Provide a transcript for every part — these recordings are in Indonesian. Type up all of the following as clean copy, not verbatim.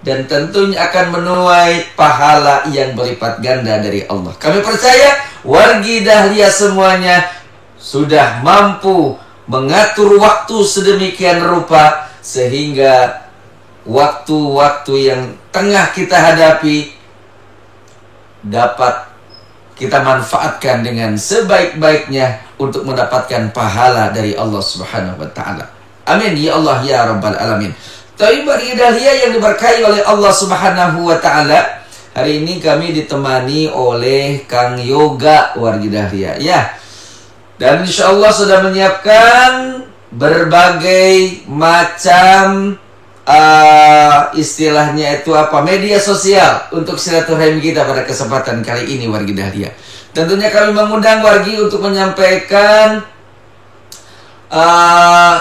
dan tentunya akan menuai pahala yang berlipat ganda dari Allah. Kami percaya wargi Dahlia semuanya sudah mampu mengatur waktu sedemikian rupa sehingga waktu-waktu yang tengah kita hadapi dapat kita manfaatkan dengan sebaik-baiknya untuk mendapatkan pahala dari Allah Subhanahu wa taala. Amin ya Allah ya rabbal alamin. Tapi wargi Dahlia yang diberkahi oleh Allah Subhanahu wa taala, hari ini kami ditemani oleh Kang Yoga wargi Dahlia ya. Dan insya Allah sudah menyiapkan berbagai macam istilahnya itu apa, media sosial untuk silaturahim kita pada kesempatan kali ini wargi Dahlia. Tentunya kami mengundang wargi untuk menyampaikan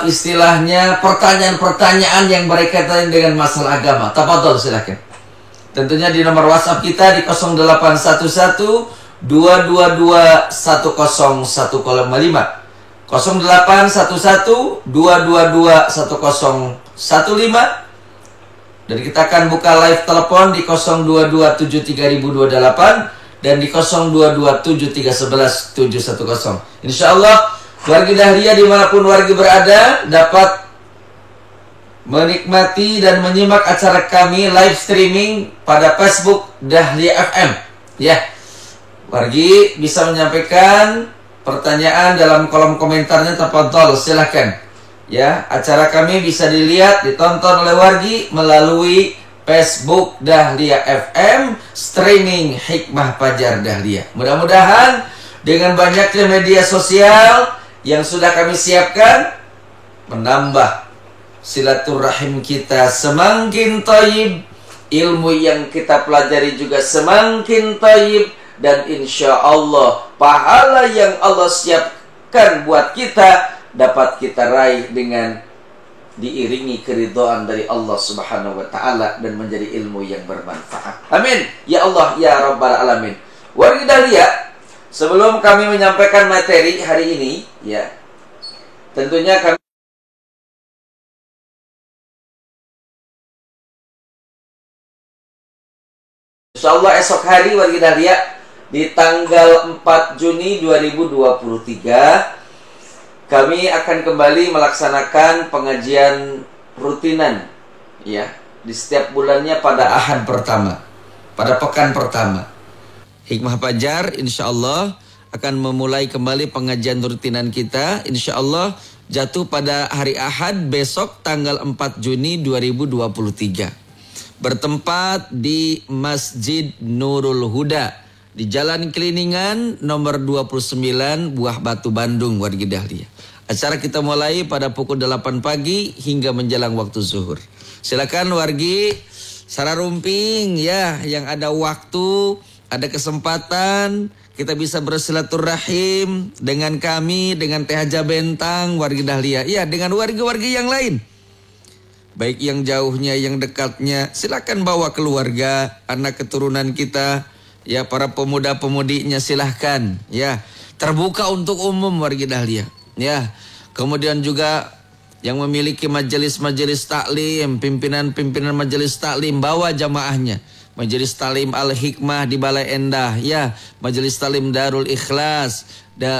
istilahnya pertanyaan-pertanyaan yang berkaitan dengan masalah agama. Tafadhol silakan. Tentunya di nomor WhatsApp kita di 0811 222 1015 0811 222 1015, dan kita akan buka live telepon di 02273028 dan di 0227311710. Insyaallah wargi Dahlia dimanapun wargi berada dapat menikmati dan menyimak acara kami live streaming pada Facebook Dahlia FM ya. Wargi bisa menyampaikan pertanyaan dalam kolom komentarnya, tafadhol silakan. Ya, acara kami bisa dilihat, ditonton oleh wargi melalui Facebook Dahlia FM, streaming Hikmah Fajar Dahlia. Mudah-mudahan dengan banyaknya media sosial yang sudah kami siapkan menambah silaturahim kita semakin thayyib, ilmu yang kita pelajari juga semakin thayyib, dan insya Allah pahala yang Allah siapkan buat kita dapat kita raih dengan diiringi keridhaan dari Allah Subhanahu wa taala dan menjadi ilmu yang bermanfaat. Amin ya Allah ya rabbal alamin. Wargi Dahlia, sebelum kami menyampaikan materi hari ini ya, tentunya kami insyaallah esok hari wargi Dahlia di tanggal 4 Juni 2023 kami akan kembali melaksanakan pengajian rutinan ya di setiap bulannya pada Ahad pertama, pada pekan pertama. Hikmah Fajar insyaallah akan memulai kembali pengajian rutinan kita, insyaallah jatuh pada hari Ahad besok tanggal 4 Juni 2023. Bertempat di Masjid Nurul Huda di Jalan Keliningan nomor 29 Buah Batu Bandung wargi Dahlia. Acara kita mulai pada pukul 8 pagi hingga menjelang waktu zuhur. Silakan wargi sararumping ya, yang ada waktu, ada kesempatan kita bisa bersilaturahim dengan kami, dengan Teh Haja Bentang wargi Dahlia ya, dengan wargi-wargi yang lain. Baik yang jauhnya, yang dekatnya, silakan bawa keluarga, anak keturunan kita, ya para pemuda-pemudinya silahkan, ya terbuka untuk umum wargi Dahlia, ya. Kemudian juga yang memiliki majelis-majelis taklim, pimpinan-pimpinan majelis taklim, bawa jamaahnya. Majelis taklim Al-Hikmah di Balai Endah, ya, majelis taklim Darul Ikhlas,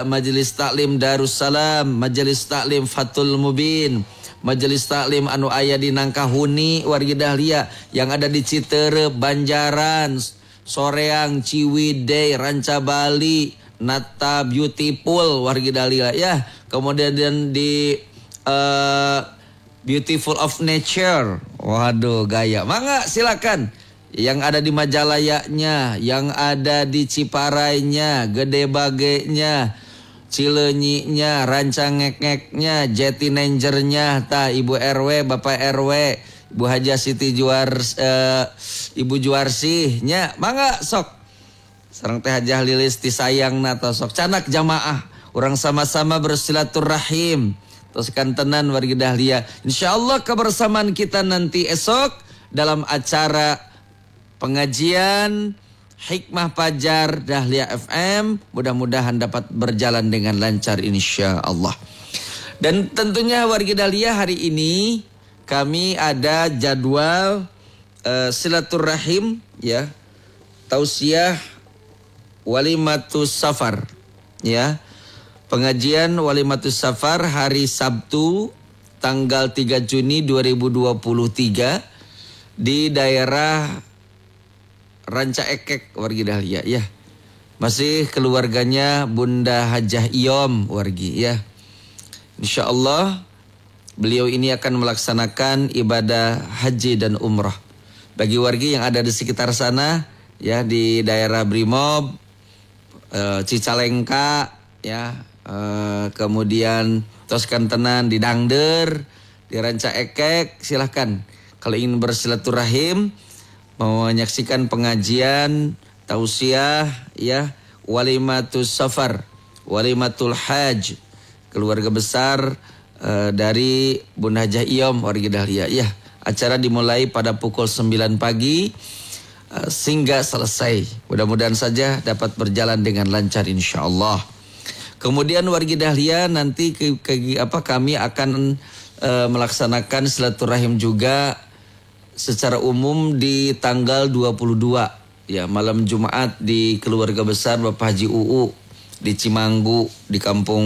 majelis taklim Darussalam, majelis taklim Fathul Mubin, majelis taklim anu aya di Nangkahuni wargi Dahlia, yang ada di Citere, Banjaran, Soreang, Ciwidey, Ranca Bali, Nata Beautiful wargi Dahlia ya. Kemudian di Beautiful of Nature, waduh gaya, mangga silakan. Yang ada di Majalayanya, yang ada di Ciparainya, Gede Bagenya, Cileunyinya, Rancangek-ngeknya, Jatinangernya, tah Ibu RW, Bapak RW, Ibu Haja Siti Ibu Juarsihnya, mangga sok. Sareng Teh Hajah Lilis ti sayangna tos sok canak jamaah, urang sama-sama bersilaturahim. Teruskan tenan wargi Dahlia. Insyaallah kebersamaan kita nanti esok dalam acara pengajian Hikmah Fajar Dahlia FM, mudah-mudahan dapat berjalan dengan lancar insyaallah. Dan tentunya wargi Dahlia hari ini kami ada jadwal silaturahim, ya, tausiah walimatus safar, ya. Pengajian walimatus safar hari Sabtu tanggal 3 Juni 2023 di daerah Ranca Ekek wargi Dahlia, ya. Masih keluarganya Bunda Hajah Iyom wargi, ya. Insyaallah beliau ini akan melaksanakan ibadah haji dan umrah. Bagi wargi yang ada di sekitar sana, ya, di daerah Brimob, Cicalengka, ya, kemudian Toskan Tenan di Dangder, di Ranca Ekek, silahkan. Kalau ingin bersilaturahim, mau menyaksikan pengajian, tausiah, ya, walimatus safar, walimatul haj, keluarga besar dari Bunda Hajah Iyom wargi Dahlia, ya. Acara dimulai pada pukul 9 pagi sehingga selesai. Mudah-mudahan saja dapat berjalan dengan lancar insyaallah. Kemudian wargi Dahlia nanti kami akan melaksanakan silaturahim juga secara umum di tanggal 22, ya, malam Jumat di keluarga besar Bapak Haji UU di Cimanggu di Kampung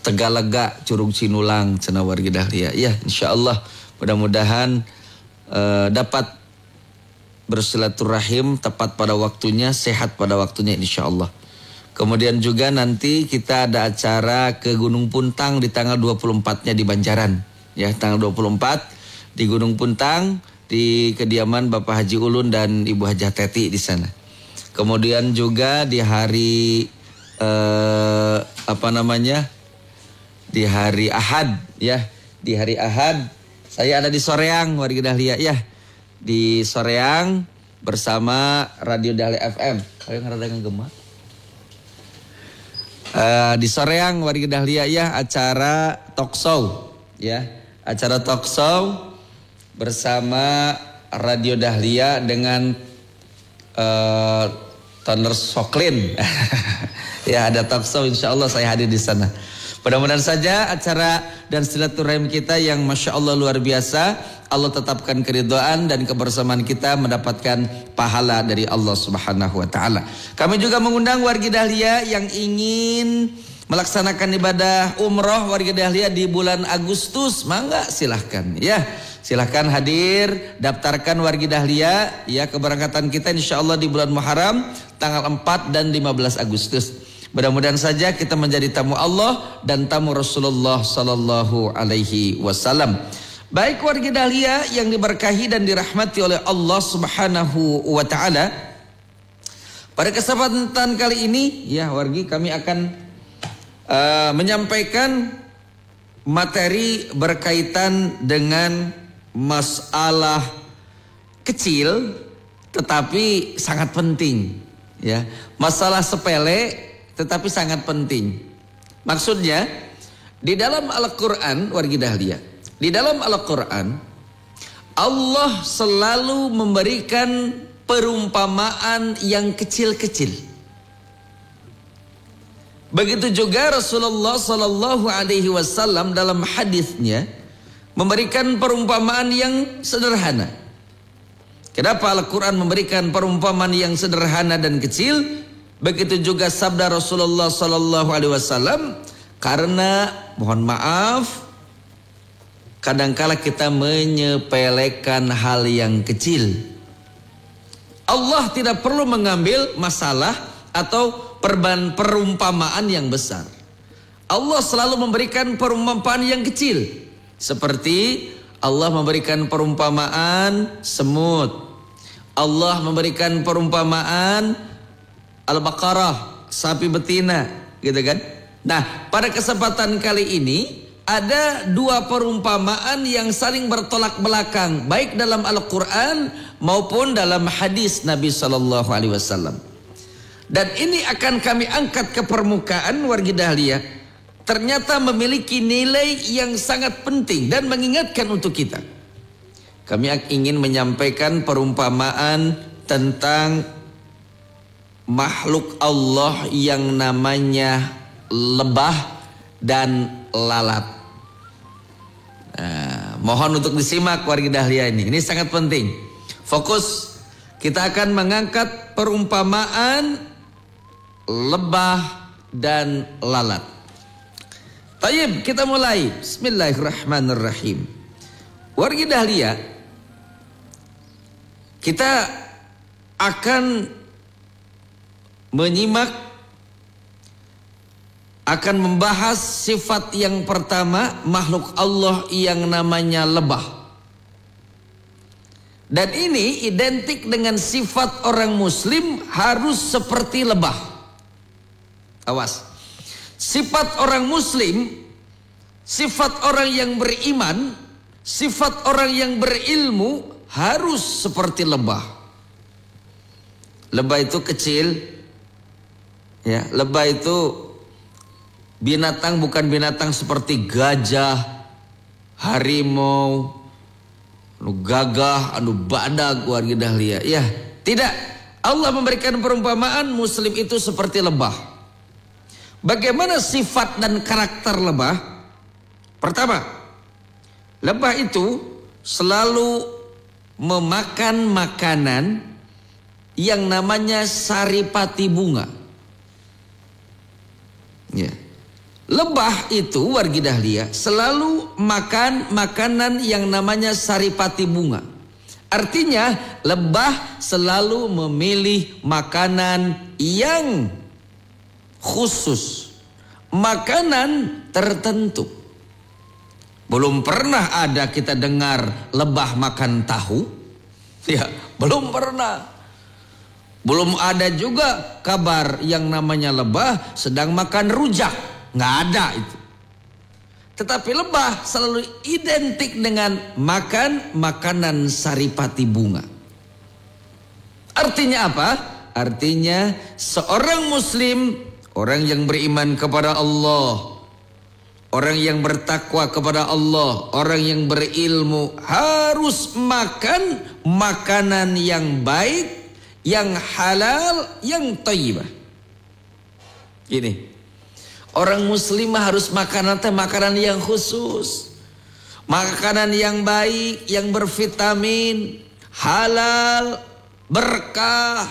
Tegalega Curug Cinulang cenah wargi Dahlia, ya. Insyaallah mudah-mudahan dapat bersilaturahim tepat pada waktunya, sehat pada waktunya insyaallah. Kemudian juga nanti kita ada acara ke Gunung Puntang di tanggal 24-nya di Banjaran, ya, tanggal 24 di Gunung Puntang di kediaman Bapak Haji Ulun dan Ibu Hajah Teti di sana. Kemudian juga di hari di hari Ahad, ya, di hari Ahad saya ada di Soreang warga Dahlia, ya, di Soreang bersama Radio Dahlia FM. Ayo ngerada ngegema. Di Soreang warga Dahlia, ya, acara talk show, ya, acara talk show bersama Radio Dahlia dengan Toner Soklin. Ya, ada talk show insyaallah saya hadir di sana. Mudah-mudahan saja acara dan silaturahim kita yang Masya Allah luar biasa, Allah tetapkan keridhaan dan kebersamaan kita mendapatkan pahala dari Allah Subhanahu wa taala. Kami juga mengundang wargi Dahlia yang ingin melaksanakan ibadah umroh wargi Dahlia di bulan Agustus, mangga silahkan, ya. Silahkan hadir, daftarkan wargi Dahlia, ya, keberangkatan kita insyaallah di bulan Muharram tanggal 4 dan 15 Agustus. Mudah-mudahan saja kita menjadi tamu Allah dan tamu Rasulullah sallallahu alaihi wasallam. Baik wargi Dahlia yang diberkahi dan dirahmati oleh Allah Subhanahu wa taala. Pada kesempatan kali ini, ya wargi, kami akan menyampaikan materi berkaitan dengan masalah kecil tetapi sangat penting, ya. Masalah sepele tetapi sangat penting. Maksudnya di dalam Al-Qur'an wargi Dahlia, di dalam Al-Qur'an Allah selalu memberikan perumpamaan yang kecil-kecil. Begitu juga Rasulullah sallallahu alaihi wasallam dalam hadisnya memberikan perumpamaan yang sederhana. Kenapa Al-Qur'an memberikan perumpamaan yang sederhana dan kecil? Begitu juga sabda Rasulullah sallallahu alaihi wasallam, karena mohon maaf kadangkala kita menyepelekan hal yang kecil. Allah tidak perlu mengambil masalah atau perumpamaan yang besar. Allah selalu memberikan perumpamaan yang kecil. Seperti Allah memberikan perumpamaan semut. Allah memberikan perumpamaan Al-Baqarah, sapi betina, gitu kan? Nah, pada kesempatan kali ini ada dua perumpamaan yang saling bertolak belakang, baik dalam Al-Quran maupun dalam hadis Nabi Sallallahu Alaihi Wasallam. Dan ini akan kami angkat ke permukaan wargi Dahlia. Ternyata memiliki nilai yang sangat penting dan mengingatkan untuk kita. Kami ingin menyampaikan perumpamaan tentang makhluk Allah yang namanya lebah dan lalat. Nah, mohon untuk disimak warga dahlia ini sangat penting. Fokus, kita akan mengangkat perumpamaan lebah dan lalat. Tayyib, kita mulai. Bismillahirrahmanirrahim. Warga dahlia, kita akan menyimak, akan membahas sifat yang pertama makhluk Allah yang namanya lebah. Dan ini identik dengan sifat orang muslim harus seperti lebah. Awas. Sifat orang muslim, sifat orang yang beriman, sifat orang yang berilmu harus seperti lebah. Lebah itu kecil, ya. Lebah itu binatang, bukan binatang seperti gajah, harimau, gagah, badag warga dahlia. Ya, tidak. Allah memberikan perumpamaan muslim itu seperti lebah. Bagaimana sifat dan karakter lebah? Pertama, lebah itu selalu memakan makanan yang namanya saripati bunga. Ya. Lebah itu warga dahlia selalu makan makanan yang namanya saripati bunga. Artinya lebah selalu memilih makanan yang khusus, makanan tertentu. Belum pernah ada kita dengar lebah makan tahu. Ya, belum pernah. Belum ada juga kabar yang namanya lebah sedang makan rujak. Nggak ada itu. Tetapi lebah selalu identik dengan makan makanan saripati bunga. Artinya apa? Artinya seorang muslim, orang yang beriman kepada Allah, orang yang bertakwa kepada Allah, orang yang berilmu harus makan makanan yang baik, yang halal, yang thayyibah. Ini orang muslim harus makan makanan yang khusus, makanan yang baik, yang bervitamin, halal, berkah.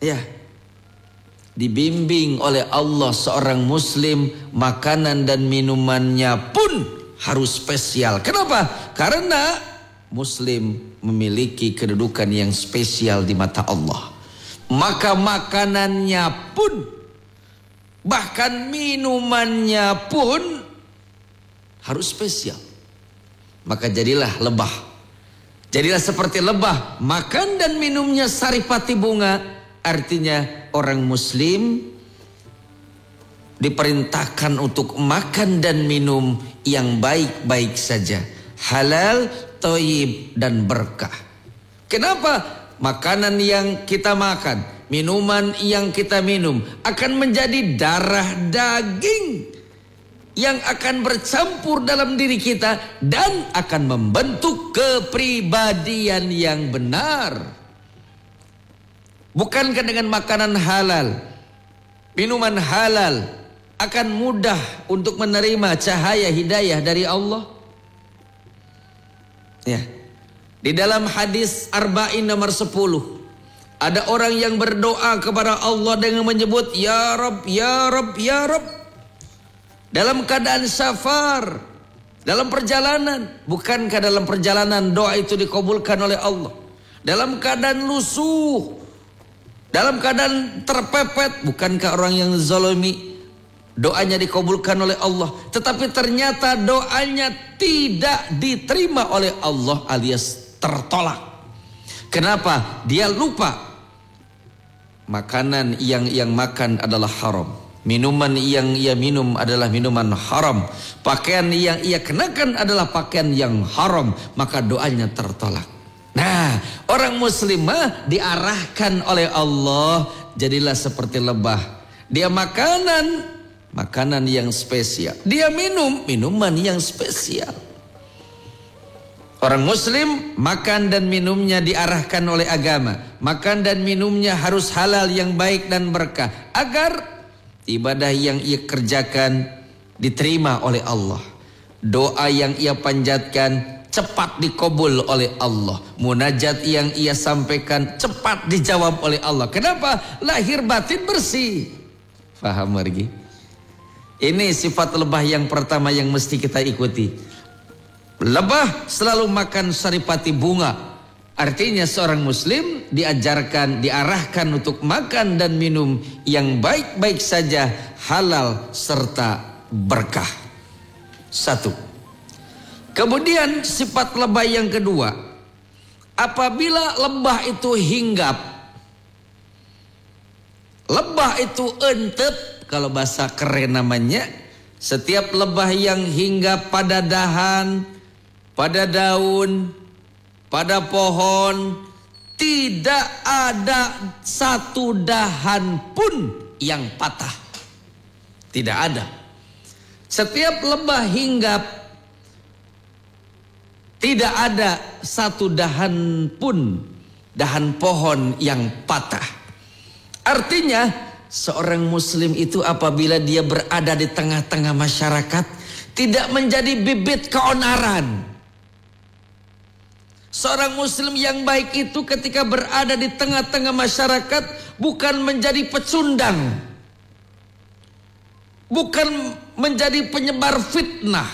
Ya, dibimbing oleh Allah seorang muslim, makanan dan minumannya pun harus spesial. Kenapa? Karena muslim memiliki kedudukan yang spesial di mata Allah. Maka makanannya pun, bahkan minumannya pun harus spesial. Maka jadilah lebah. Jadilah seperti lebah, makan dan minumnya saripati bunga. Artinya orang muslim diperintahkan untuk makan dan minum yang baik-baik saja, halal, thayyib dan berkah. Kenapa? Makanan yang kita makan, minuman yang kita minum akan menjadi darah daging yang akan bercampur dalam diri kita dan akan membentuk kepribadian yang benar. Bukankah dengan makanan halal, minuman halal akan mudah untuk menerima cahaya hidayah dari Allah? Ya. Di dalam hadis Arba'in nomor 10, ada orang yang berdoa kepada Allah dengan menyebut Ya Rabb, Ya Rabb, Ya Rabb. Dalam keadaan safar, dalam perjalanan. Bukankah dalam perjalanan doa itu dikabulkan oleh Allah? Dalam keadaan lusuh, dalam keadaan terpepet, bukankah orang yang zalimi doanya dikabulkan oleh Allah? Tetapi ternyata doanya tidak diterima oleh Allah alias tertolak. Kenapa? Dia lupa makanan yang ia makan adalah haram, minuman yang ia minum adalah minuman haram, pakaian yang ia kenakan adalah pakaian yang haram, maka doanya tertolak. Nah, orang muslimah diarahkan oleh Allah, jadilah seperti lebah. Dia makanan yang spesial. Dia minuman yang spesial. Orang muslim makan dan minumnya diarahkan oleh agama. Makan dan minumnya harus halal yang baik dan berkah, agar ibadah yang ia kerjakan diterima oleh Allah. doa yang ia panjatkan cepat dikabul oleh Allah. Munajat yang ia sampaikan cepat dijawab oleh Allah. Kenapa? Lahir batin bersih. Faham lagi? Ini sifat lebah yang pertama yang mesti kita ikuti. Lebah selalu makan saripati bunga. Artinya seorang muslim diajarkan, diarahkan untuk makan dan minum yang baik-baik saja, halal serta berkah. Satu. Kemudian sifat lebah yang kedua, apabila lebah itu hinggap, lebah itu entep, kalau bahasa keren namanya, setiap lebah yang hinggap pada dahan, pada daun, pada pohon, tidak ada satu dahan pun yang patah. Tidak ada. Setiap lebah hinggap, tidak ada satu dahan pun, dahan pohon yang patah. Artinya seorang muslim itu apabila dia berada di tengah-tengah masyarakat tidak menjadi bibit keonaran. Seorang muslim yang baik itu ketika berada di tengah-tengah masyarakat bukan menjadi pecundang, bukan menjadi penyebar fitnah,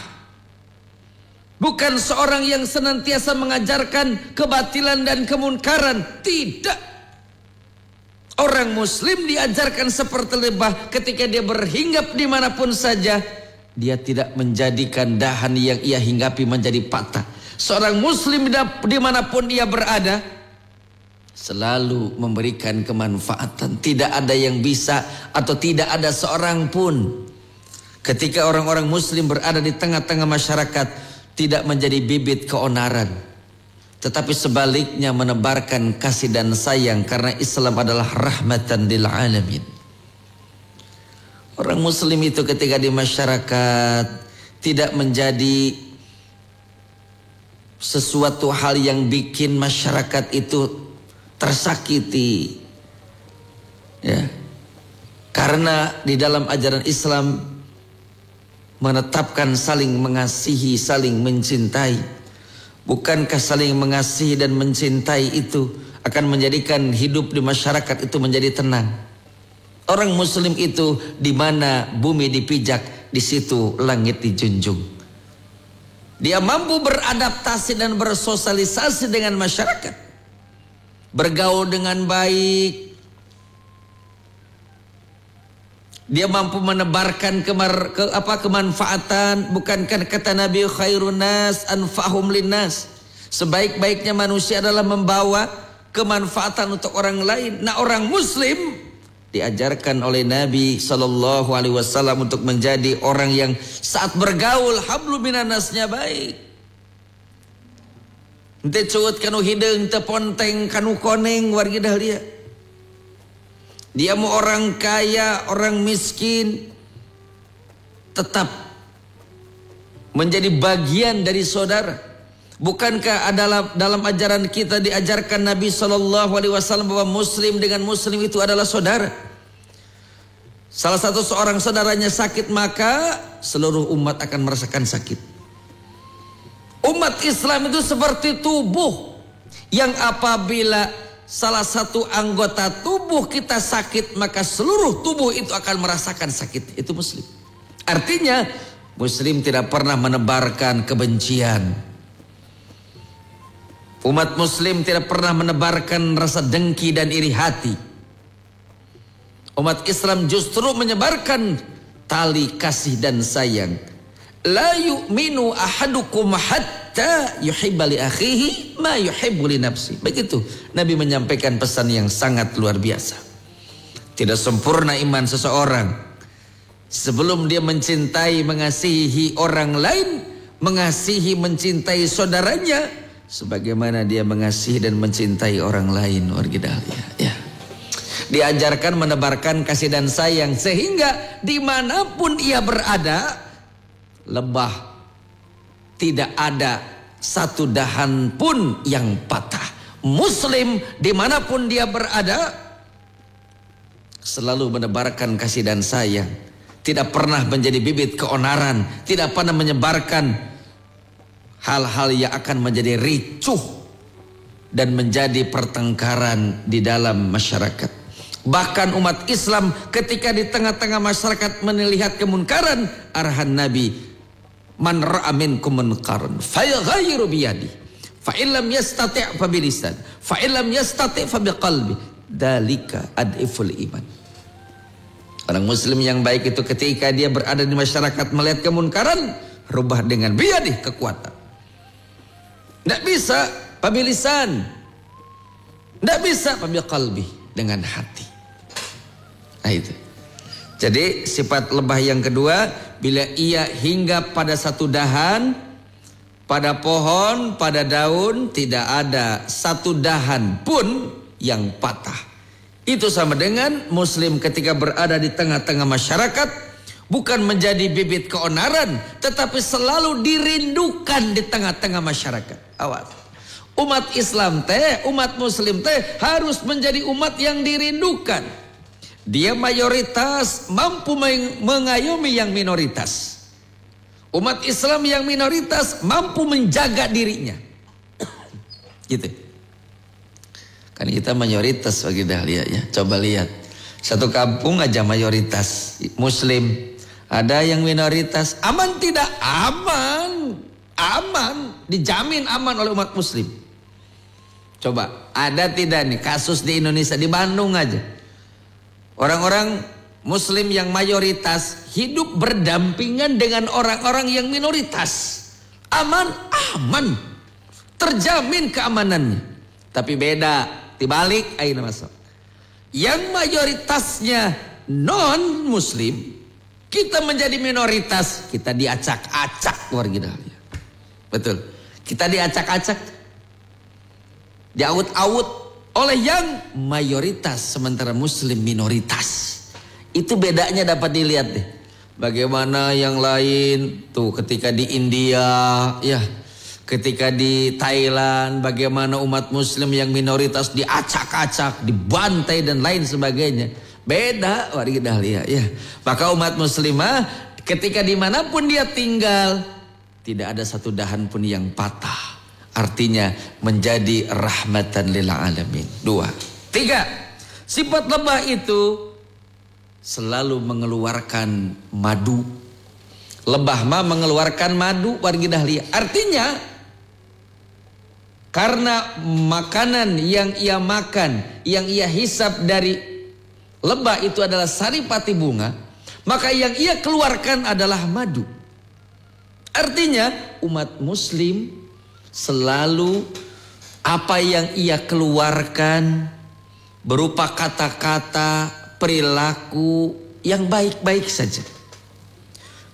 bukan seorang yang senantiasa mengajarkan kebatilan dan kemunkaran. Tidak. Orang muslim diajarkan seperti lebah, ketika dia berhinggap dimanapun saja, dia tidak menjadikan dahan yang ia hinggapi menjadi patah. Seorang muslim dimanapun ia berada selalu memberikan kemanfaatan. Tidak ada yang bisa atau tidak ada seorang pun ketika orang-orang muslim berada di tengah-tengah masyarakat tidak menjadi bibit keonaran, tetapi sebaliknya menebarkan kasih dan sayang, karena Islam adalah rahmatan lil alamin. Orang muslim itu ketika di masyarakat tidak menjadi sesuatu hal yang bikin masyarakat itu tersakiti, ya, karena di dalam ajaran Islam menetapkan saling mengasihi, saling mencintai. Bukankah saling mengasihi dan mencintai itu akan menjadikan hidup di masyarakat itu menjadi tenang? Orang muslim itu di mana bumi dipijak, di situ langit dijunjung. Dia mampu beradaptasi dan bersosialisasi dengan masyarakat, bergaul dengan baik. Dia mampu menebarkan kemanfaatan. Bukankah kata Nabi khairun nas anfa'hum linnas, sebaik-baiknya manusia adalah membawa kemanfaatan untuk orang lain. Nah, orang muslim diajarkan oleh Nabi SAW untuk menjadi orang yang saat bergaul hablu minanasnya baik. Ente cuut kanu hidung, te ponteng kanu koneng wargi dahlia. Dia mau orang kaya, orang miskin, tetap menjadi bagian dari saudara. Bukankah adalah dalam ajaran kita diajarkan Nabi SAW bahwa muslim dengan muslim itu adalah saudara? Salah satu seorang saudaranya sakit, maka seluruh umat akan merasakan sakit. Umat Islam itu seperti tubuh yang apabila salah satu anggota tubuh kita sakit, maka seluruh tubuh itu akan merasakan sakit. Itu muslim. Artinya muslim tidak pernah menebarkan kebencian. Umat muslim tidak pernah menebarkan rasa dengki dan iri hati. Umat Islam justru menyebarkan tali kasih dan sayang. La yu'minu ahadukum hatta yuhibba li akhihi ma yuhibbu li nafsi. Begitu Nabi menyampaikan pesan yang sangat luar biasa. Tidak sempurna iman seseorang sebelum dia mencintai, mengasihi orang lain, mengasihi, mencintai saudaranya sebagaimana dia mengasihi dan mencintai orang lain. Ya. Diajarkan menebarkan kasih dan sayang sehingga dimanapun ia berada, lebah tidak ada satu dahan pun yang patah. Muslim dimanapun dia berada selalu menebarkan kasih dan sayang, tidak pernah menjadi bibit keonaran, tidak pernah menyebarkan hal-hal yang akan menjadi ricuh dan menjadi pertengkaran di dalam masyarakat. Bahkan umat Islam ketika di tengah-tengah masyarakat melihat kemunkaran, arahan Nabi, man ra'a minkum munkaran fayaghayyiru biyadi, fa illam yastati' fa bilisan, fa illam yastati' fa biqalbi, dzalika adiful iman. Orang muslim yang baik itu ketika dia berada di masyarakat melihat kemunkaran, rubah dengan biyadi, kekuatan. Tidak bisa pabilisan, tidak bisa pabiqalbi, dengan hati. Nah itu. Jadi sifat lebah yang kedua, bila ia hingga pada satu dahan, pada pohon, pada daun, tidak ada satu dahan pun yang patah. Itu sama dengan muslim ketika berada di tengah-tengah masyarakat, bukan menjadi bibit keonaran, tetapi selalu dirindukan di tengah-tengah masyarakat. Awas, umat Islam teh, umat muslim teh harus menjadi umat yang dirindukan. Dia mayoritas mampu mengayomi yang minoritas. Umat Islam yang minoritas mampu menjaga dirinya. Gitu. Kan kita mayoritas bagi Dahlia ya. Coba lihat, satu kampung aja mayoritas muslim, ada yang minoritas. Aman tidak? Aman. Aman, dijamin aman oleh umat muslim. Coba, ada tidak nih kasus di Indonesia, di Bandung aja, orang-orang muslim yang mayoritas hidup berdampingan dengan orang-orang yang minoritas. Aman, aman, terjamin keamanannya. Tapi beda, dibalik aina masuk. Yang mayoritasnya non muslim, kita menjadi minoritas, kita diacak-acak warga Dahlia. Betul, kita diacak-acak, diaut-aut oleh yang mayoritas, sementara muslim minoritas. Itu bedanya dapat dilihat deh. Bagaimana yang lain tuh ketika di India ya, ketika di Thailand, bagaimana umat muslim yang minoritas diacak-acak, dibantai dan lain sebagainya. Beda warga Dahlia ya. Maka umat muslimah ketika dimanapun dia tinggal, tidak ada satu dahan pun yang patah. Artinya menjadi rahmatan lil alamin. 2. 3. Sifat lebah itu selalu mengeluarkan madu. Lebah mah mengeluarkan madu warga Dahlia. Artinya karena makanan yang ia makan, yang ia hisap dari lebah itu adalah saripati bunga, maka yang ia keluarkan adalah madu. Artinya umat muslim selalu apa yang ia keluarkan berupa kata-kata, perilaku yang baik-baik saja.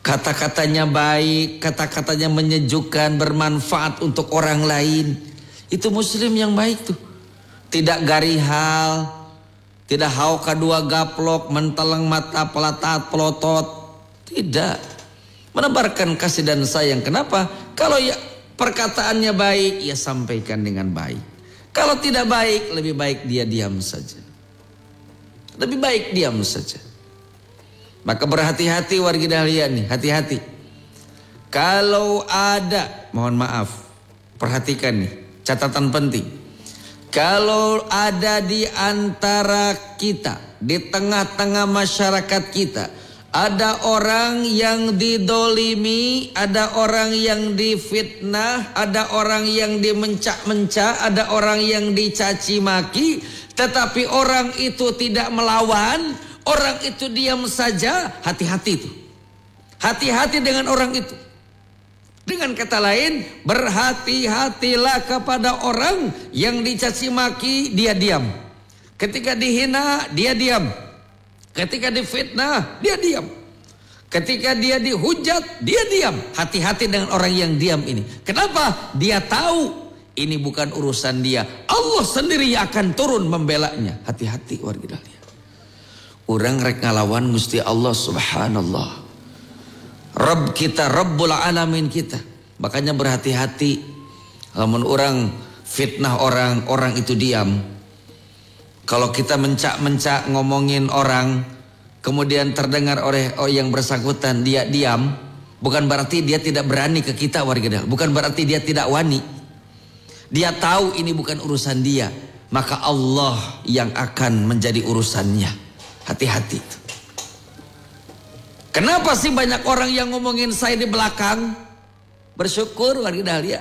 Kata-katanya baik, kata-katanya menyejukkan, bermanfaat untuk orang lain. Itu muslim yang baik tuh. Tidak garihal, tidak hau kadua gaplok, menteleng mata pelatat pelotot. Tidak. Menebarkan kasih dan sayang. Kenapa? Kalau ya perkataannya baik, ya sampaikan dengan baik. Kalau tidak baik, lebih baik dia diam saja. Lebih baik diam saja. Maka berhati-hati warga Dahlia nih, hati-hati. Kalau ada, mohon maaf, perhatikan nih, catatan penting. Kalau ada di antara kita, di tengah-tengah masyarakat kita, ada orang yang didolimi, ada orang yang difitnah, ada orang yang dimencak-mencak, ada orang yang dicaci maki, tetapi orang itu tidak melawan, orang itu diam saja. Hati-hati itu. Hati-hati dengan orang itu. Dengan kata lain, berhati-hatilah kepada orang yang dicaci maki, dia diam. Ketika dihina, dia diam. Ketika difitnah, dia diam. Ketika dia dihujat, dia diam. Hati-hati dengan orang yang diam ini. Kenapa? Dia tahu ini bukan urusan dia. Allah sendiri yang akan turun membelanya. Hati-hati warga Dahlia. Orang rek ngalawan Gusti Allah subhanallah. Rabb kita, Rabbul Alamin kita. Makanya berhati-hati. Lamun orang fitnah orang, orang itu diam. Kalau kita mencak-mencak ngomongin orang, kemudian terdengar oleh yang bersangkutan, dia diam, bukan berarti dia tidak berani ke kita warga, bukan berarti dia tidak wani. Dia tahu ini bukan urusan dia, maka Allah yang akan menjadi urusannya. Hati-hati. Kenapa sih banyak orang yang ngomongin saya di belakang? Bersyukur warga dahlia.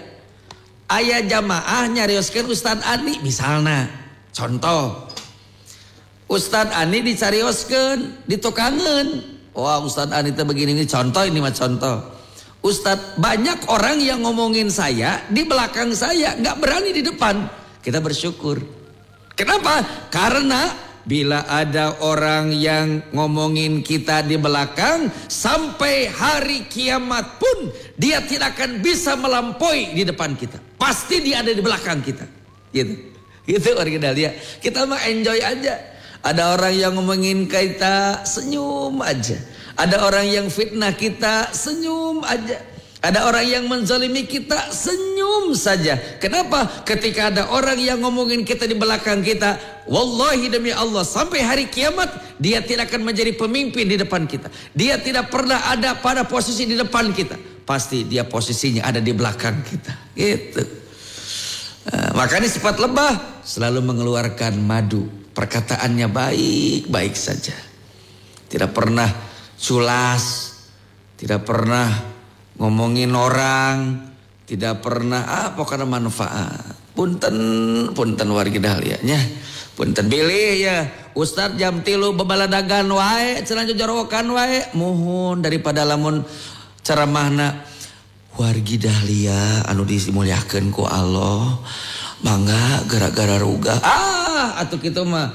Ayah jamaah nyarioskeun Ustadz Ani misalnya. Contoh. Ustadz Ani dicarioskeun, ditukangeun. Wah, Ustadz Ani itu begini, ini contoh, ini mah contoh. Ustadz, banyak orang yang ngomongin saya di belakang saya, nggak berani di depan. Kita bersyukur. Kenapa? Karena bila ada orang yang ngomongin kita di belakang, sampai hari kiamat pun dia tidak akan bisa melampaui di depan kita. Pasti dia ada di belakang kita. Gitu. Gitu warga dahlia. Kita mah enjoy aja. Ada orang yang ngomongin kita, senyum aja. Ada orang yang fitnah kita, senyum aja. Ada orang yang menzalimi kita, senyum saja. Kenapa? Ketika ada orang yang ngomongin kita di belakang kita, wallahi demi Allah, sampai hari kiamat dia tidak akan menjadi pemimpin di depan kita. Dia tidak pernah ada pada posisi di depan kita. Pasti dia posisinya ada di belakang kita. Gitu. Makanya sifat lebah selalu mengeluarkan madu. Perkataannya baik-baik saja. Tidak pernah culas, tidak pernah ngomongin orang, tidak pernah pokoknya manfaat. Punten wargi dahlianya. Punten pilih ya. Ustadz jam 3 bebaladagan wae, cenah jojorokan wae. Muhun daripada lamun ceramahna wargi dahlia anu dimuliakeun ku Allah. Mangga gara-gara ruga. Atuh kitu mah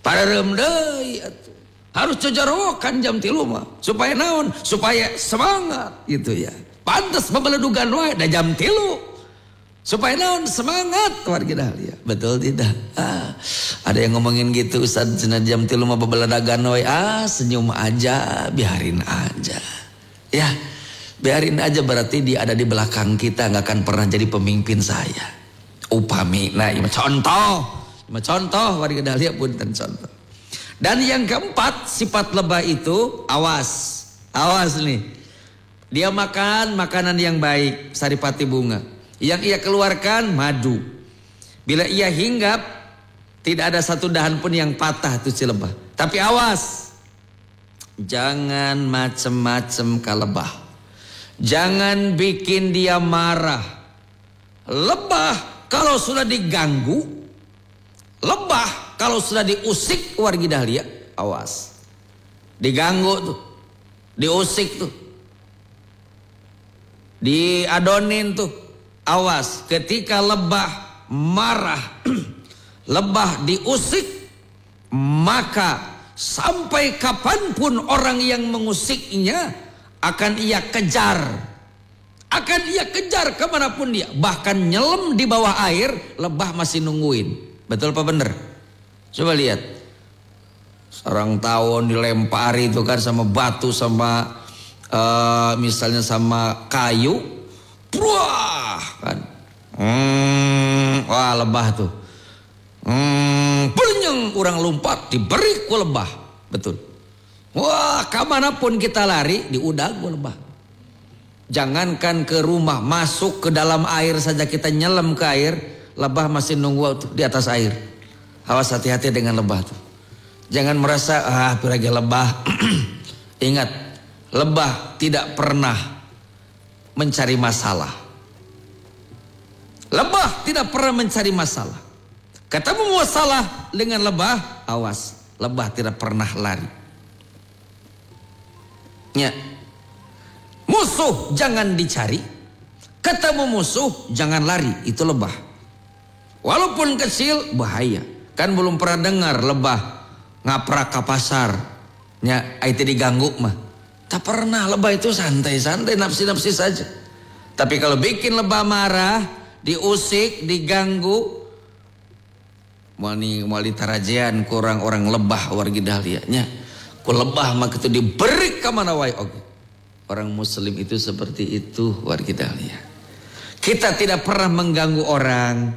parerem deui atuh. Harus jojorokan jam 3 mah. Supaya naon? Supaya semangat gitu ya. Pantes babaledugan wae da jam 3. Supaya naon? Semangat warga dahlia. Betul tidak? Ada yang ngomongin gitu, Ustaz cenah jam 3 mah babaledagan wae. Senyum aja, biarin aja. Ya, biarin aja, berarti dia ada di belakang kita, nggak akan pernah jadi pemimpin saya. Upami, nah ini contoh warga dahlia punten contoh. Dan yang keempat, sifat lebah itu awas nih. Dia makan makanan yang baik, saripati bunga. Yang ia keluarkan madu. Bila ia hinggap, tidak ada satu dahan pun yang patah itu si lebah. Tapi awas, jangan macem-macem ka lebah. Jangan bikin dia marah. Lebah kalau sudah diganggu, lebah kalau sudah diusik wargi dahlia, awas. Diganggu tuh, diusik tuh, diadonin tuh, awas. Ketika lebah marah, lebah diusik, maka sampai kapanpun orang yang mengusiknya akan ia kejar. Akan ia kejar kemanapun dia. Bahkan nyelam di bawah air, lebah masih nungguin. Betul apa bener? Coba lihat. Seorang tawon dilempari itu kan sama batu, sama misalnya sama kayu. Wah kan. Wah lebah tuh. Penyeng orang lompat diberi ku lebah. Betul. Wah kemanapun kita lari diudag ku lebah. Jangankan ke rumah, masuk ke dalam air saja kita nyelam ke air, lebah masih nunggu tuh di atas air. Awas, hati-hati dengan lebah tuh. Jangan merasa pirage lebah. Ingat, lebah tidak pernah mencari masalah. Lebah tidak pernah mencari masalah. Ketemu masalah dengan lebah, awas, lebah tidak pernah lari. Ya. Musuh jangan dicari, ketemu musuh jangan lari, itu lebah. Walaupun kecil bahaya. Kan belum pernah dengar lebah ngaprak ke pasar, nya itu diganggu mah. Tak pernah, lebah itu santai-santai, nafsi-nafsi saja. Tapi kalau bikin lebah marah, diusik, diganggu, wali tarajian kurang orang lebah wargi dahlianya. Ku lebah mah itu diberi ke mana wae oke. Orang muslim itu seperti itu wargi dahlia. Kita tidak pernah mengganggu orang,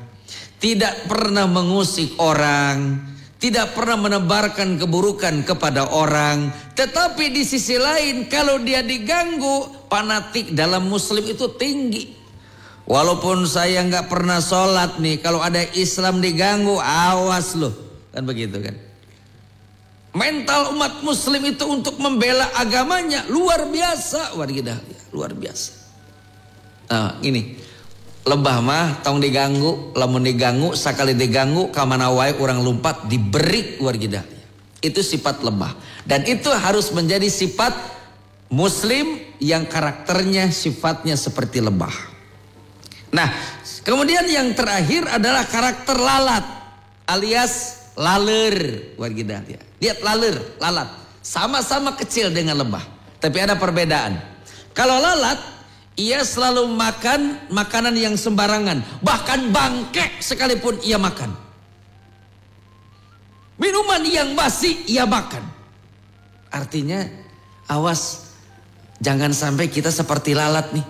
tidak pernah mengusik orang, tidak pernah menebarkan keburukan kepada orang. Tetapi di sisi lain kalau dia diganggu, fanatik dalam muslim itu tinggi. Walaupun saya nggak pernah sholat nih, kalau ada Islam diganggu, awas loh, kan begitu kan. Mental umat muslim itu untuk membela agamanya luar biasa, luar biasa. Nah, ini lebah mah tong diganggu, lamun diganggu sakali diganggu kamana wae urang lumpat diberi wargidah. Itu sifat lebah dan itu harus menjadi sifat muslim yang karakternya sifatnya seperti lebah. Nah, kemudian yang terakhir adalah karakter lalat alias laler wargidah. Lihat lalat sama-sama kecil dengan lebah, tapi ada perbedaan. Kalau lalat ia selalu makan makanan yang sembarangan, bahkan bangke sekalipun ia makan. Minuman yang basi ia makan. Artinya awas, jangan sampai kita seperti lalat nih.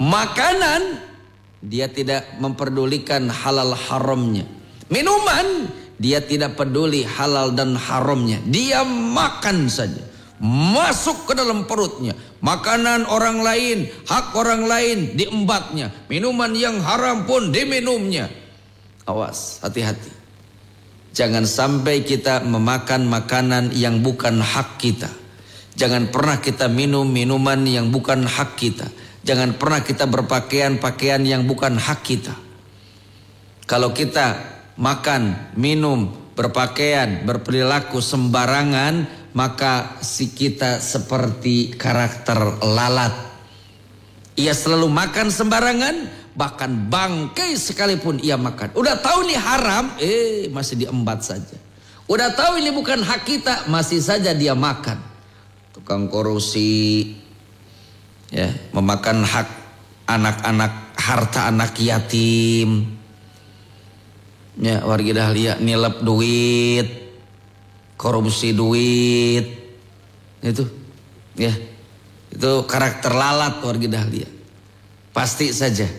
Makanan dia tidak memperdulikan halal haramnya. Minuman dia tidak peduli halal dan haramnya. Dia makan saja, masuk ke dalam perutnya. Makanan orang lain, hak orang lain diembatnya. Minuman yang haram pun diminumnya. Awas, hati-hati. Jangan sampai kita memakan makanan yang bukan hak kita. Jangan pernah kita minum minuman yang bukan hak kita. Jangan pernah kita berpakaian pakaian yang bukan hak kita. Kalau kita makan, minum, berpakaian, berperilaku sembarangan, maka si kita seperti karakter lalat. Ia selalu makan sembarangan, bahkan bangkai sekalipun ia makan. Udah tahu ini haram, masih diembat saja. Udah tahu ini bukan hak kita, masih saja dia makan. Tukang korupsi, ya, memakan hak anak-anak, harta anak yatim, ya, warga dahlia nilep duit, korupsi duit, itu ya, itu karakter lalat warga dahlia. Pasti saja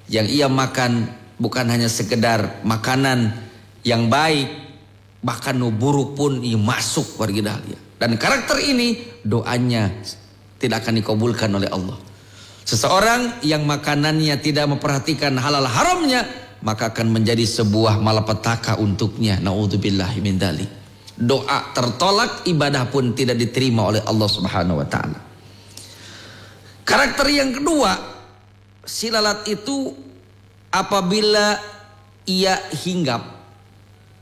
yang ia makan bukan hanya sekedar makanan yang baik, bahkan buruk pun ia masuk warga dahlia. Dan karakter ini doanya tidak akan dikabulkan oleh Allah. Seseorang yang makanannya tidak memperhatikan halal haramnya, maka akan menjadi sebuah malapetaka untuknya. Naudzubillahi min dzalik. Doa tertolak, ibadah pun tidak diterima oleh Allah Subhanahu wa taala. Karakter yang kedua, si lalat itu apabila ia hinggap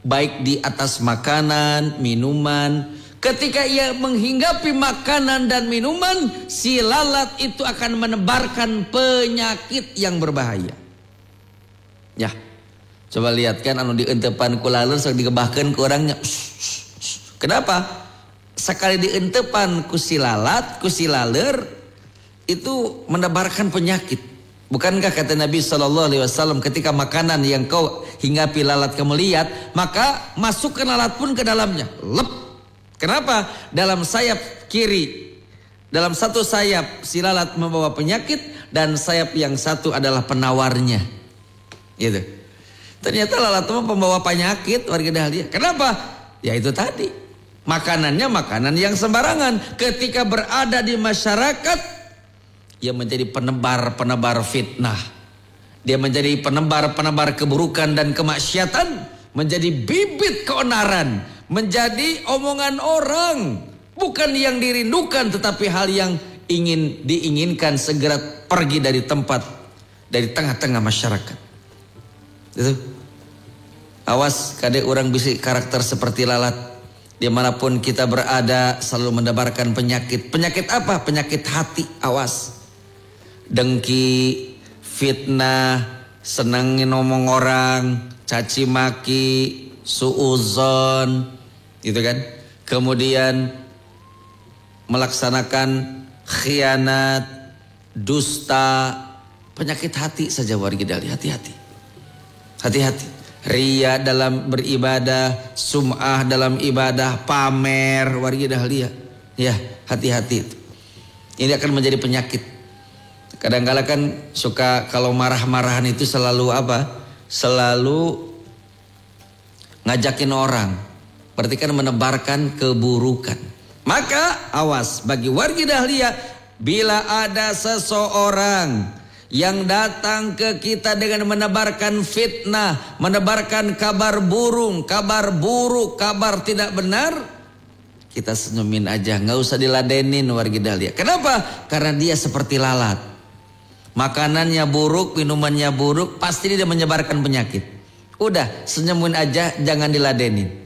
baik di atas makanan, minuman, ketika ia menghinggapi makanan dan minuman, si lalat itu akan menebarkan penyakit yang berbahaya. Ya, coba lihat kan anu dientepan ku laler sok digebahkeun ku orangnya. Kenapa? Sekali dientepan ku si lalat, ku si laler itu menebarkan penyakit. Bukankah kata Nabi SAW, ketika makanan yang kau hinggapi lalat kamu lihat, maka masukkan lalat pun ke dalamnya. Lep. Kenapa? Dalam sayap kiri, dalam satu sayap si lalat membawa penyakit, dan sayap yang satu adalah penawarnya. Gitu. Ternyata lalat itu pembawa penyakit warga dahlia. Kenapa? Ya itu tadi. Makanannya makanan yang sembarangan. Ketika berada di masyarakat, ia menjadi penebar-penebar fitnah. Dia menjadi penebar-penebar keburukan dan kemaksiatan, menjadi bibit keonaran, menjadi omongan orang, bukan yang dirindukan tetapi hal yang diinginkan segera pergi dari tempat, dari tengah-tengah masyarakat. Itu. Awas kade orang bisa karakter seperti lalat. Dimanapun kita berada selalu menebarkan penyakit. Penyakit apa? Penyakit hati. Awas. Dengki, fitnah, senangin ngomong orang, caci maki, suuzon, gitu kan? Kemudian melaksanakan khianat, dusta, penyakit hati saja warga dahlia. Hati-hati. Hati-hati. Ria dalam beribadah, sum'ah dalam ibadah, pamer warga dahlia. Ya, hati-hati. Ini akan menjadi penyakit. Kadang-kadang kan suka kalau marah-marahan itu selalu apa? Selalu ngajakin orang. Berarti kan menebarkan keburukan. Maka awas bagi wargi Dahlia, bila ada seseorang yang datang ke kita dengan menebarkan fitnah, menebarkan kabar burung, kabar buruk, kabar tidak benar, kita senyumin aja, nggak usah diladenin wargi Dahlia. Kenapa? Karena dia seperti lalat. Makanannya buruk, minumannya buruk, pasti dia menyebarkan penyakit. Udah, senyumin aja, jangan diladenin.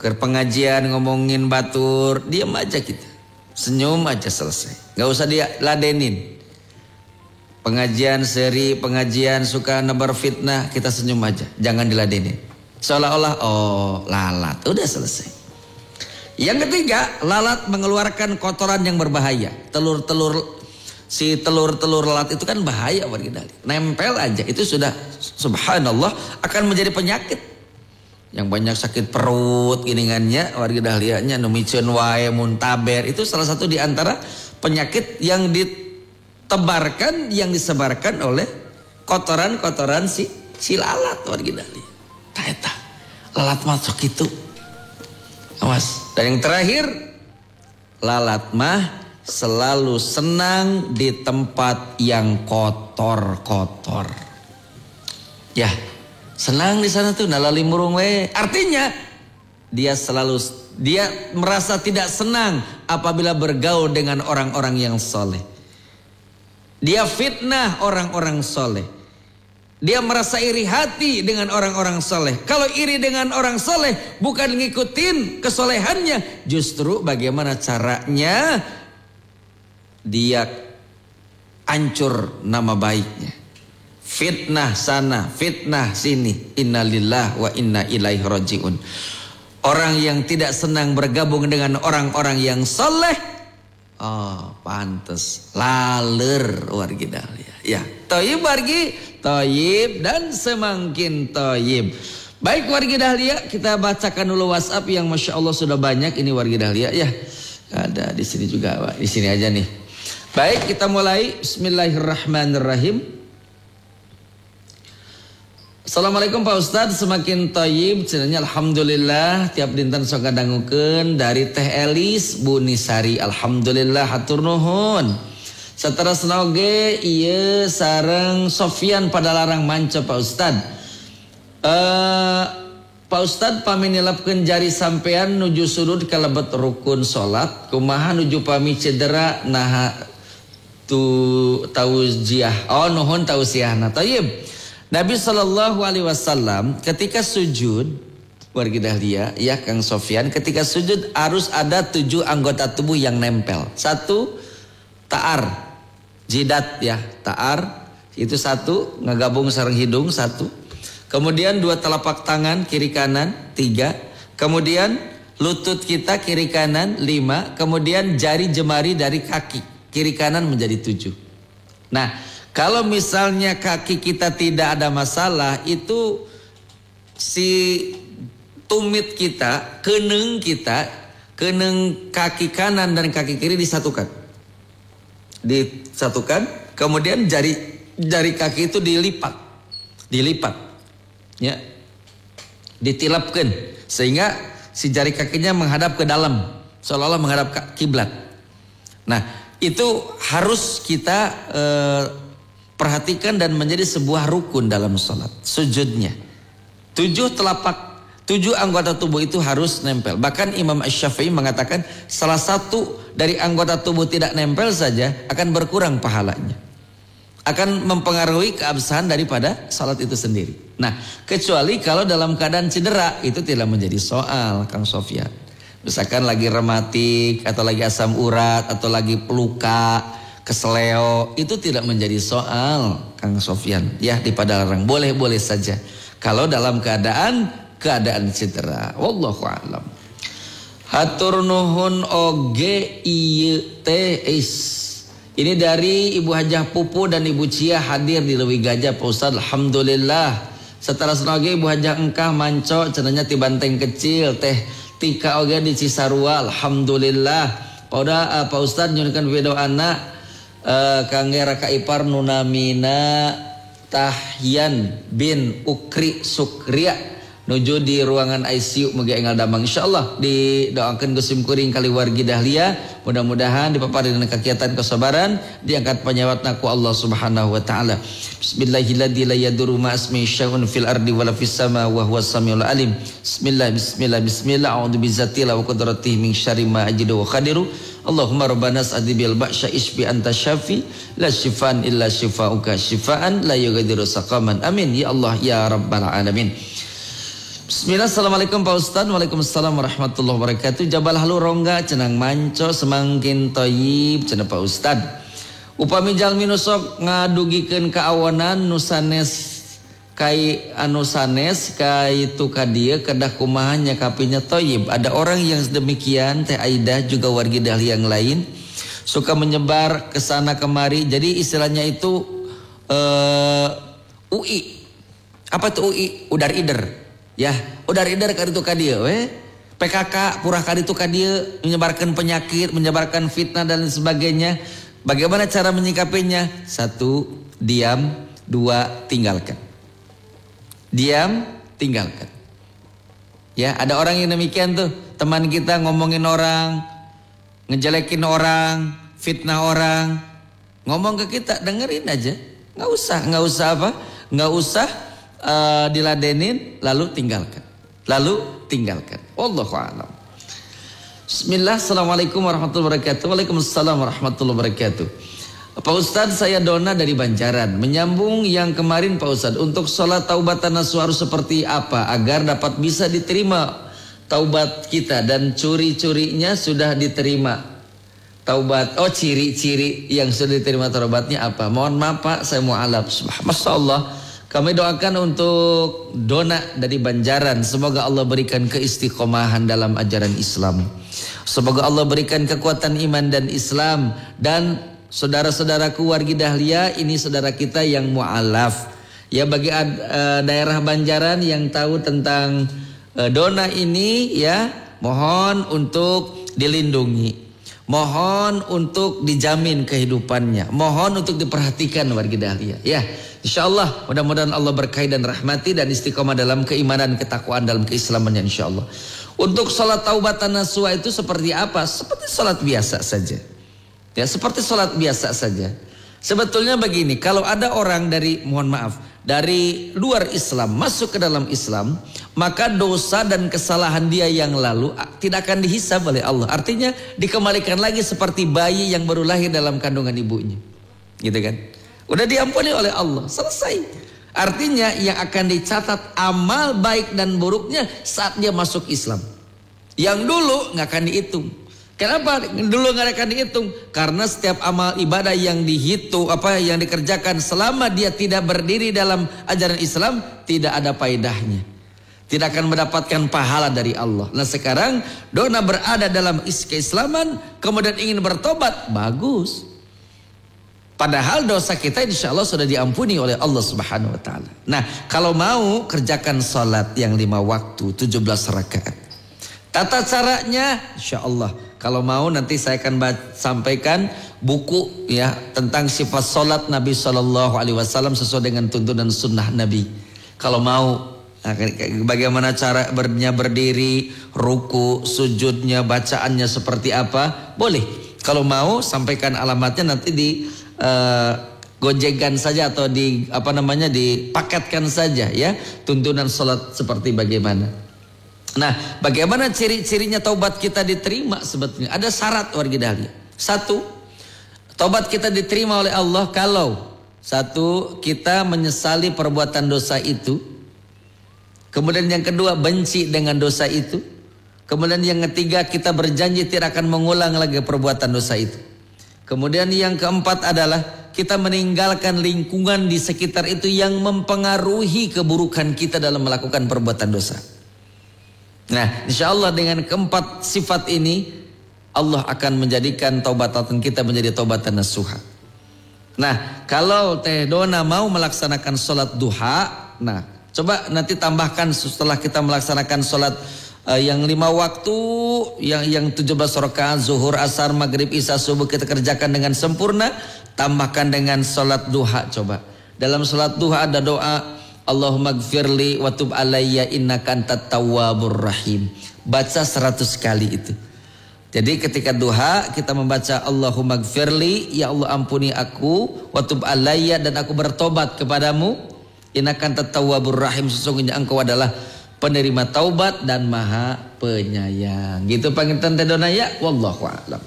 Ke pengajian ngomongin batur, diam aja kita. Senyum aja, selesai. Nggak usah diladenin. Pengajian seri, pengajian suka nebar fitnah, kita senyum aja, jangan diladenin. Seolah-olah oh lalat, udah selesai. Yang ketiga, lalat mengeluarkan kotoran yang berbahaya. Telur-telur lalat itu kan bahaya wargi Dahlia. Nempel aja itu sudah subhanallah akan menjadi penyakit. Yang banyak sakit perut giningannya wargi Dahlianya numicun wae muntaber, itu salah satu di antara penyakit yang ditebarkan, yang disebarkan oleh kotoran-kotoran si lalat wargi Dahlia. Taeta lalat masuk itu. Awas. Dan yang terakhir, lalat mah selalu senang di tempat yang kotor-kotor. Ya, senang di sana tuh nalali murung we. Artinya dia merasa tidak senang apabila bergaul dengan orang-orang yang soleh. Dia fitnah orang-orang soleh. Dia merasa iri hati dengan orang-orang soleh. Kalau iri dengan orang soleh, bukan ngikutin kesolehannya, justru bagaimana caranya dia hancur nama baiknya. Fitnah sana, fitnah sini. Innalillah wa inna ilaihi rajiun. Orang yang tidak senang bergabung dengan orang-orang yang soleh, oh pantes laler wargi Dahlia. Ya, toyib wargi, toyib dan semakin toyib. Baik wargi Dahlia, kita bacakan dulu WhatsApp yang masya Allah sudah banyak ini wargi Dahlia. Ya, ada di sini juga, Pak. Di sini aja nih. Baik, kita mulai. Bismillahirrahmanirrahim. Assalamualaikum Pak Ustadz, semakin toyib cenanya alhamdulillah tiap dinten sok ngadangukeun dari Teh Elis Bu Nisari, alhamdulillah hatur nuhun. Satara senoge ieu sareng Sofyan pada larang manca Pak Ustadz. Pak Ustadz pami nilapkeun jari sampean nuju sudut kalebet rukun salat, kumaha nuju pami cedera naha tu tauziah. Oh nuhun tausiahna. Thayyib. Nabi SAW ketika sujud wargi Dahlia ya Kang Sofyan, ketika sujud harus ada 7 anggota tubuh yang nempel. 1 ta'ar jidat ya, ta'ar itu 1 ngegabung sareng hidung 1. Kemudian 2 telapak tangan kiri kanan 3. Kemudian lutut kita kiri kanan 5. Kemudian jari jemari dari kaki kiri kanan menjadi 7. Nah, kalau misalnya kaki kita tidak ada masalah, itu si tumit kita, keneng kaki kanan dan kaki kiri disatukan. Kemudian jari kaki itu dilipat. Ya. Ditilapkan sehingga si jari kakinya menghadap ke dalam, seolah-olah menghadap kiblat. Nah, itu harus kita perhatikan dan menjadi sebuah rukun dalam sholat. Sujudnya 7 anggota tubuh itu harus nempel. Bahkan Imam Asy-Syafi'i mengatakan salah satu dari anggota tubuh tidak nempel saja akan berkurang pahalanya, akan mempengaruhi keabsahan daripada sholat itu sendiri. Nah, kecuali kalau dalam keadaan cedera, itu tidak menjadi soal Kang Sofyan. Misalkan lagi rematik atau lagi asam urat atau lagi peluka, keseleo, itu tidak menjadi soal Kang Sofyan ya di Padalarang, boleh-boleh saja kalau dalam keadaan cedera. Wallahu a'lam. Hatur nuhun oge ieu teh ini dari Ibu Hajah Pupu dan Ibu Cia hadir di Leuwi Gajah Pak Ustadz, alhamdulillah. Setelah senoge Ibu Hajah engkah manco cenanya ti Banteng Kecil, Teh Tika oge di Cisarua, alhamdulillah. Pak Ustadz nyunkan video anak kangge raka ipar nunamina Tahyan bin Ukri Sukria nuju di ruangan ICU mugi enggal damang insyaallah. Didoakeun Gusim Kuring kali wargi Dahlia, mudah-mudahan dipaparin kegiatan kesabaran, diangkat penyawatna ku Allah Subhanahu wa taala. Bismillahilladzi la yadurru ma ismihi syai'un fil ardi wala fis sama wa huwas samiul alim. Bismillah a'udzu bizzati wa qudratihi min syarri ma ajidu wa qadiru. Allahumma rabbana sa'dibil ba'sya isfi anta syafi la syifaan illa syifauka syifaan la yughadiru saqaman. Amin ya Allah ya rabbal alamin. Bismillah, assalamualaikum Pak Ustaz. Waalaikumsalam warahmatullahi wabarakatuh. Jabal halu rongga cenang manco semangkin toyib cenah Pak Ustaz. Upami jalmi nusok ngadugikeun kaawanan nusanes kai anu sanes kai tu kadieu kedah kumaha nyakapinya toyib. Ada orang yang demikian, Teh Aidah juga wargi Dahlia yang lain suka menyebar ke sana kemari. Jadi istilahnya itu UI. Apa tuh UI? Udar ider. Ya, udar idar kaditu kadieu we. PKK purah kaditu kadieu menyebarkan penyakit, menyebarkan fitnah dan sebagainya. Bagaimana cara menyikapinya? 1, diam. 2, tinggalkan. Diam, tinggalkan. Ya, ada orang yang demikian tuh. Teman kita ngomongin orang, ngejelekin orang, fitnah orang, ngomong ke kita, dengerin aja. Nggak usah apa? Nggak usah diladenin, lalu tinggalkan. Wallahu a'lam. Bismillah, assalamualaikum warahmatullahi wabarakatuh. Waalaikumsalam warahmatullahi wabarakatuh. Pak Ustadz, saya Dona dari Banjaran. Menyambung yang kemarin Pak Ustadz, untuk sholat taubatan nasuh harus seperti apa agar dapat bisa diterima taubat kita dan curi-curinya sudah diterima taubat. Oh, ciri-ciri yang sudah diterima taubatnya apa? Mohon maaf Pak, saya mu'alaf. Masya Allah. Kami doakan untuk Dona dari Banjaran. Semoga Allah berikan keistiqomahan dalam ajaran Islam. Semoga Allah berikan kekuatan iman dan Islam. Dan saudara-saudaraku wargi Dahlia, ini saudara kita yang mu'alaf. Ya, bagi daerah Banjaran yang tahu tentang Dona ini, ya, mohon untuk dilindungi. Mohon untuk dijamin kehidupannya. Mohon untuk diperhatikan wargi Dahlia. Ya. InsyaAllah mudah-mudahan Allah berkahi dan rahmati dan istiqomah dalam keimanan, ketakwaan dalam keislamannya insyaAllah. Untuk sholat taubatan nasuha itu seperti apa? Seperti sholat biasa saja. Ya, seperti sholat biasa saja. Sebetulnya begini, kalau ada orang dari, mohon maaf, dari luar Islam masuk ke dalam Islam, maka dosa dan kesalahan dia yang lalu tidak akan dihisab oleh Allah. Artinya dikembalikan lagi seperti bayi yang baru lahir dalam kandungan ibunya. Gitu kan? Udah diampuni oleh Allah, selesai. Artinya yang akan dicatat amal baik dan buruknya saat dia masuk Islam. Yang dulu nggak akan dihitung. Kenapa dulu nggak akan dihitung? Karena setiap amal ibadah yang dihitung, yang dikerjakan selama dia tidak berdiri dalam ajaran Islam, tidak ada faedahnya. Tidak akan mendapatkan pahala dari Allah. Nah sekarang Dona berada dalam keislaman, kemudian ingin bertobat, bagus. Padahal dosa kita insya Allah sudah diampuni oleh Allah Subhanahu wa ta'ala. Nah, kalau mau kerjakan salat yang 5 waktu 17 rakaat. Tata caranya insya Allah. Kalau mau nanti saya akan sampaikan buku ya tentang sifat salat Nabi SAW sesuai dengan tuntunan sunnah Nabi. Kalau mau bagaimana caranya berdiri, ruku, sujudnya, bacaannya seperti apa, boleh. Kalau mau sampaikan alamatnya nanti di gojegan saja atau dipaketkan saja ya tuntunan salat seperti bagaimana. Nah, bagaimana ciri-cirinya taubat kita diterima? Sebetulnya ada syarat wargi Dahlia. 1, taubat kita diterima oleh Allah kalau 1, kita menyesali perbuatan dosa itu. Kemudian yang kedua, benci dengan dosa itu. Kemudian yang ketiga, kita berjanji tidak akan mengulang lagi perbuatan dosa itu. Kemudian yang keempat adalah kita meninggalkan lingkungan di sekitar itu yang mempengaruhi keburukan kita dalam melakukan perbuatan dosa. Nah, insya Allah dengan keempat sifat ini Allah akan menjadikan taubatan kita menjadi taubatan nasuha. Nah, kalau Teh Dona mau melaksanakan sholat duha, nah coba nanti tambahkan setelah kita melaksanakan sholat yang 5 waktu, yang 17 rakaat zuhur, asar, maghrib, isya, subuh kita kerjakan dengan sempurna, tambahkan dengan sholat duha. Coba dalam sholat duha ada doa Allahumma gfirli wa tub alayya innaka antat tawwabur rahim. Baca 100 kali itu. Jadi ketika duha kita membaca Allahumma gfirli, ya Allah ampuni aku, wa tub alayya, dan aku bertobat kepadamu, innaka antat tawwabur rahim, sesungguhnya engkau adalah penerima taubat dan maha penyayang. Gitu pangitan tedona ya, wallahu a'lam.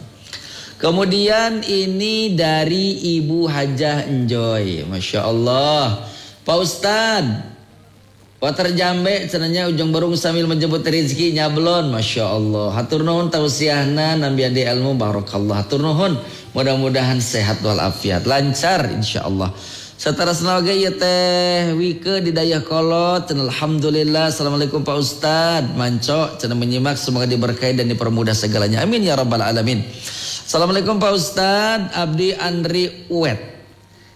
Kemudian ini dari Ibu Hajah Enjoy. Masya Allah. Pak Ustadz, water jambe cenanya ujung barung sambil menjemput rezeki nyablon. Masya Allah. Hatur nuhun tausiahna nambi adi ilmu barakallah. Hatur nuhun. Mudah-mudahan sehat walafiat, lancar insya Allah. Setara senaga ya teh wike di dayah kolot. Alhamdulillah. Assalamualaikum Pak Ustadz. Manco cenah menyimak, semoga diberkahi dan dipermudah segalanya. Amin ya rabbal alamin. Assalamualaikum Pak Ustadz. Abdi Andri Uwet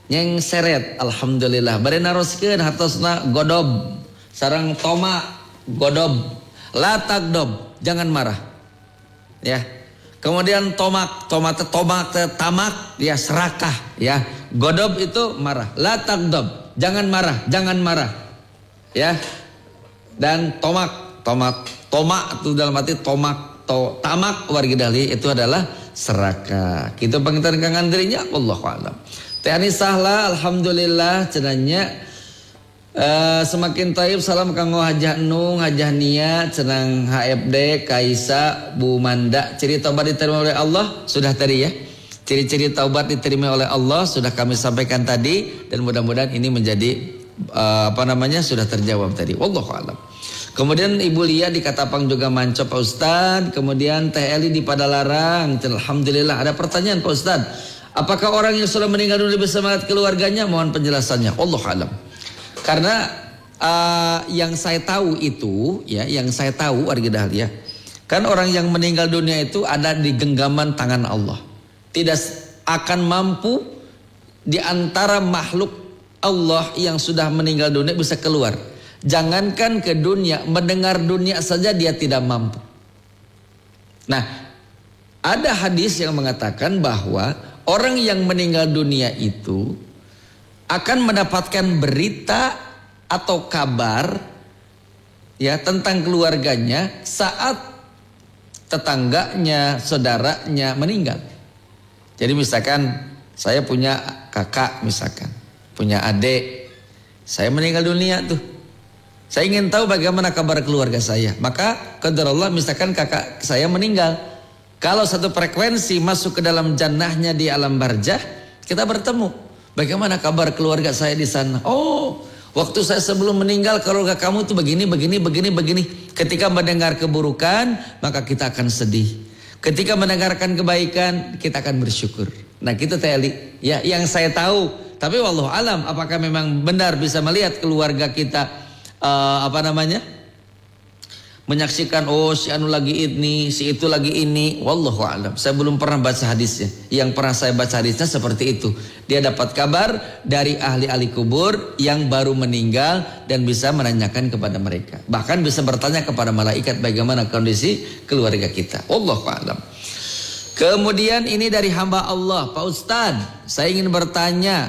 Nyeng seret, alhamdulillah. Bari naroskeun hartosna godob sareng toma godob, latak dob, jangan marah. Ya. Kemudian tomak tamak, ya serakah, ya. Godob itu marah, latak dob, jangan marah. Ya. Dan tomak itu dalam arti tamak wargi dali itu adalah serakah. Kita pangitan Kang Andrinya, wallahu a'lam. Teh Anisahla, alhamdulillah cenanya semakin taib. Salam kanggo Hajah Nung, Hajah Nia, cenang HFD, Kaisa, Bu Manda. Ciri taubat diterima oleh Allah sudah tadi ya. Ciri-ciri taubat diterima oleh Allah sudah kami sampaikan tadi, dan mudah-mudahan ini menjadi sudah terjawab tadi. Wallahu a'lam. Kemudian Ibu Lia di Katapang juga manco Pak Ustad. Kemudian Teh Eli di Padalarang. Alhamdulillah. Ada pertanyaan Pak Ustad. Apakah orang yang sudah meninggal dunia bersama keluarganya? Mohon penjelasannya. Wallahu a'lam. Karena yang saya tahu itu, ya, yang saya tahu warga dahlia, kan orang yang meninggal dunia itu ada di genggaman tangan Allah. Tidak akan mampu di antara makhluk Allah yang sudah meninggal dunia bisa keluar. Jangankan ke dunia, mendengar dunia saja dia tidak mampu. Nah, ada hadis yang mengatakan bahwa orang yang meninggal dunia itu akan mendapatkan berita atau kabar ya tentang keluarganya saat tetangganya, saudaranya meninggal. Jadi misalkan saya punya kakak, misalkan punya adik, saya meninggal dunia tuh. Saya ingin tahu bagaimana kabar keluarga saya. Maka qadarullah misalkan kakak saya meninggal. Kalau satu frekuensi masuk ke dalam jannahnya di alam barzah, kita bertemu. Bagaimana kabar keluarga saya di sana? Oh, waktu saya sebelum meninggal keluarga kamu tuh begini. Ketika mendengar keburukan, maka kita akan sedih. Ketika mendengarkan kebaikan, kita akan bersyukur. Nah, kita teli. Ya, yang saya tahu. Tapi wallahu alam, apakah memang benar bisa melihat keluarga kita menyaksikan si anu lagi ini, si itu lagi ini. Wallahu a'lam. Saya belum pernah baca hadisnya. Yang pernah saya baca hadisnya seperti itu. Dia dapat kabar dari ahli-ahli kubur yang baru meninggal dan bisa menanyakan kepada mereka. Bahkan bisa bertanya kepada malaikat bagaimana kondisi keluarga kita. Wallahu a'lam. Kemudian ini dari hamba Allah, Pak Ustadz, saya ingin bertanya,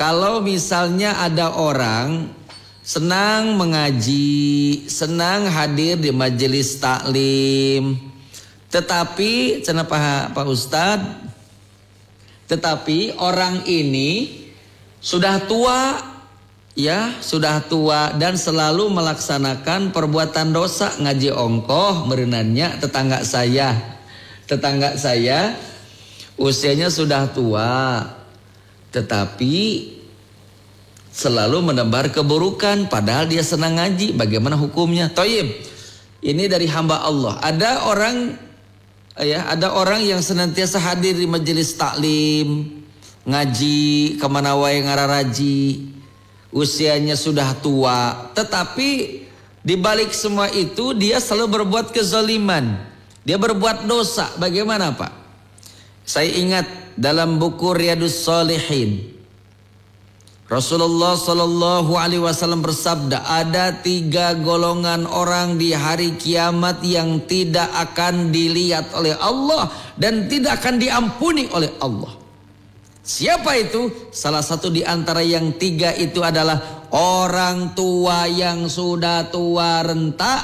kalau misalnya ada orang senang mengaji, senang hadir di majelis taklim, tetapi kenapa Pak Ustadz? Tetapi orang ini sudah tua, ya sudah tua dan selalu melaksanakan perbuatan dosa, ngaji ongkoh, merenannya tetangga saya usianya sudah tua, tetapi selalu menebar keburukan padahal dia senang ngaji. Bagaimana hukumnya? Thayyib. Ini dari hamba Allah. Ada orang yang senantiasa hadir di majelis taklim, ngaji kemana wae ngararaji, usianya sudah tua, tetapi di balik semua itu dia selalu berbuat kezaliman, dia berbuat dosa. Bagaimana Pak? Saya ingat dalam buku Riyadhus Shalihin, Rasulullah Shallallahu Alaihi Wasallam bersabda, ada 3 golongan orang di hari kiamat yang tidak akan dilihat oleh Allah dan tidak akan diampuni oleh Allah. Siapa itu? Salah satu di antara yang 3 itu adalah orang tua yang sudah tua renta,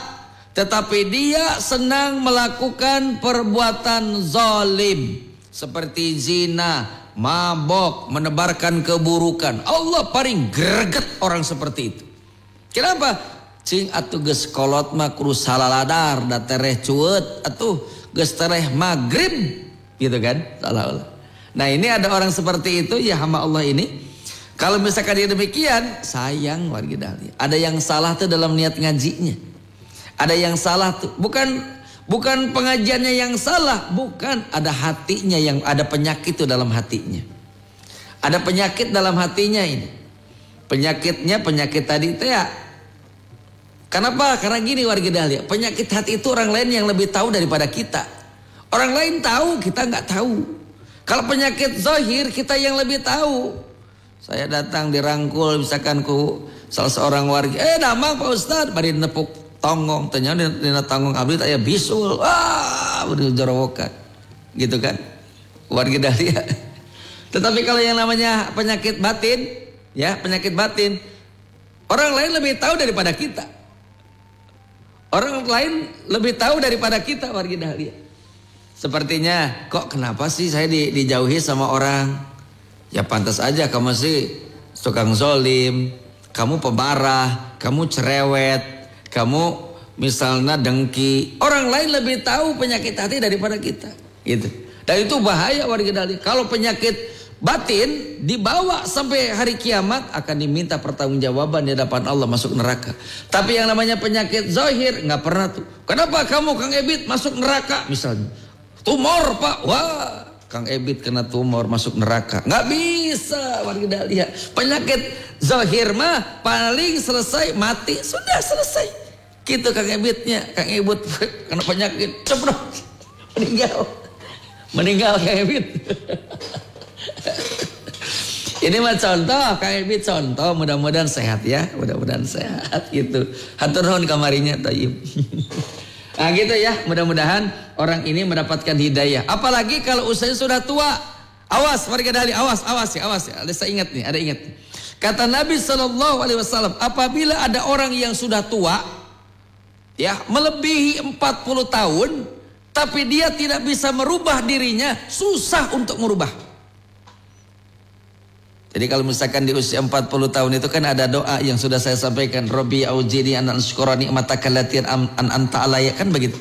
tetapi dia senang melakukan perbuatan zalim seperti zina, mabok, menebarkan keburukan. Allah paling greget orang seperti itu. Kenapa? Cing atuh geus kolot mah kudu salaladar da tereh cueut atuh geus tereh magrib gitu kan, salah. Nah, ini ada orang seperti itu ya hamba Allah ini. Kalau misalkan dia demikian, sayang warga dahlia. Ada yang salah tuh dalam niat ngajinya. Ada yang salah tuh bukan pengajiannya yang salah, bukan, ada hatinya yang ada penyakit tuh dalam hatinya. Ada penyakit dalam hatinya ini. Penyakitnya penyakit tadi teh ya. Kenapa? Karena gini warga dahlia, penyakit hati itu orang lain yang lebih tahu daripada kita. Orang lain tahu, kita nggak tahu. Kalau penyakit zahir kita yang lebih tahu. Saya datang dirangkul misalkan ku salah seorang warga, damang Pak Ustad, bari nepuk tonggong, ternyata dina tonggong abdi aya bisul, udah jorowokan, gitu kan, warga dahlia. Tetapi kalau yang namanya penyakit batin, ya penyakit batin, orang lain lebih tahu daripada kita. Orang lain lebih tahu daripada kita warga dahlia. Sepertinya, kok kenapa sih saya dijauhi sama orang? Ya pantas aja kamu sih tukang zolim, kamu pemarah, kamu cerewet, kamu misalnya dengki. Orang lain lebih tahu penyakit hati daripada kita, gitu. Dan itu bahaya warga dahlia. Kalau penyakit batin dibawa sampai hari kiamat akan diminta pertanggungjawaban di hadapan Allah, masuk neraka. Tapi yang namanya penyakit zahir nggak pernah tuh. Kenapa kamu Kang Ebit masuk neraka misalnya? Tumor Pak, wah. Kang Ebit kena tumor masuk neraka. Nggak bisa warga dahlia. Penyakit zahir mah paling selesai mati, sudah selesai. Gitu Kang Ebitnya. Kang Ebit kena penyakit ceprot, meninggal Kang Ebit. Ini mah contoh Kang Ebit, contoh, mudah-mudahan sehat ya, mudah-mudahan sehat gitu. Hatur nuhun kamarinya thayyib. Nah gitu ya, mudah-mudahan orang ini mendapatkan hidayah. Apalagi kalau usianya sudah tua. Awas warga dahlia, awas ya. Saya ingat nih, ada ingat. Kata Nabi SAW, apabila ada orang yang sudah tua, ya melebihi 40 tahun, tapi dia tidak bisa merubah dirinya, susah untuk merubah. Jadi kalau misalkan di usia 40 tahun itu kan ada doa yang sudah saya sampaikan, Rabbi aujini an ansyukura ni'mataka allati an anta alayya, kan begitu.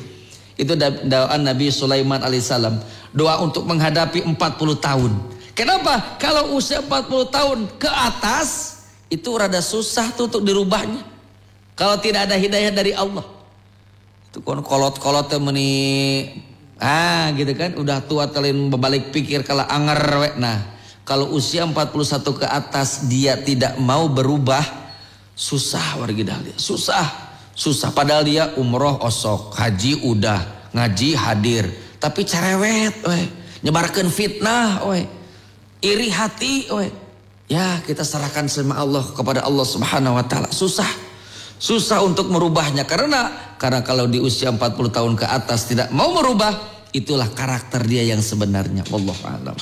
Itu doa Nabi Sulaiman alaihissalam, doa untuk menghadapi 40 tahun. Kenapa? Kalau usia 40 tahun ke atas itu rada susah tuh untuk dirubahnya. Kalau tidak ada hidayah dari Allah. Itu kan kolot-kolot meni gitu kan, udah tua telin berbalik pikir kalau anger we. Nah, kalau usia 41 ke atas dia tidak mau berubah, susah warga dahlia, susah. Padahal dia umroh osok, haji udah, ngaji hadir, tapi cerewet, nyebarkan fitnah, iri hati, ya kita serahkan sama Allah, kepada Allah Subhanahu Wa Taala. Susah untuk merubahnya karena kalau di usia 40 tahun ke atas tidak mau merubah, itulah karakter dia yang sebenarnya. Wallahu a'lam.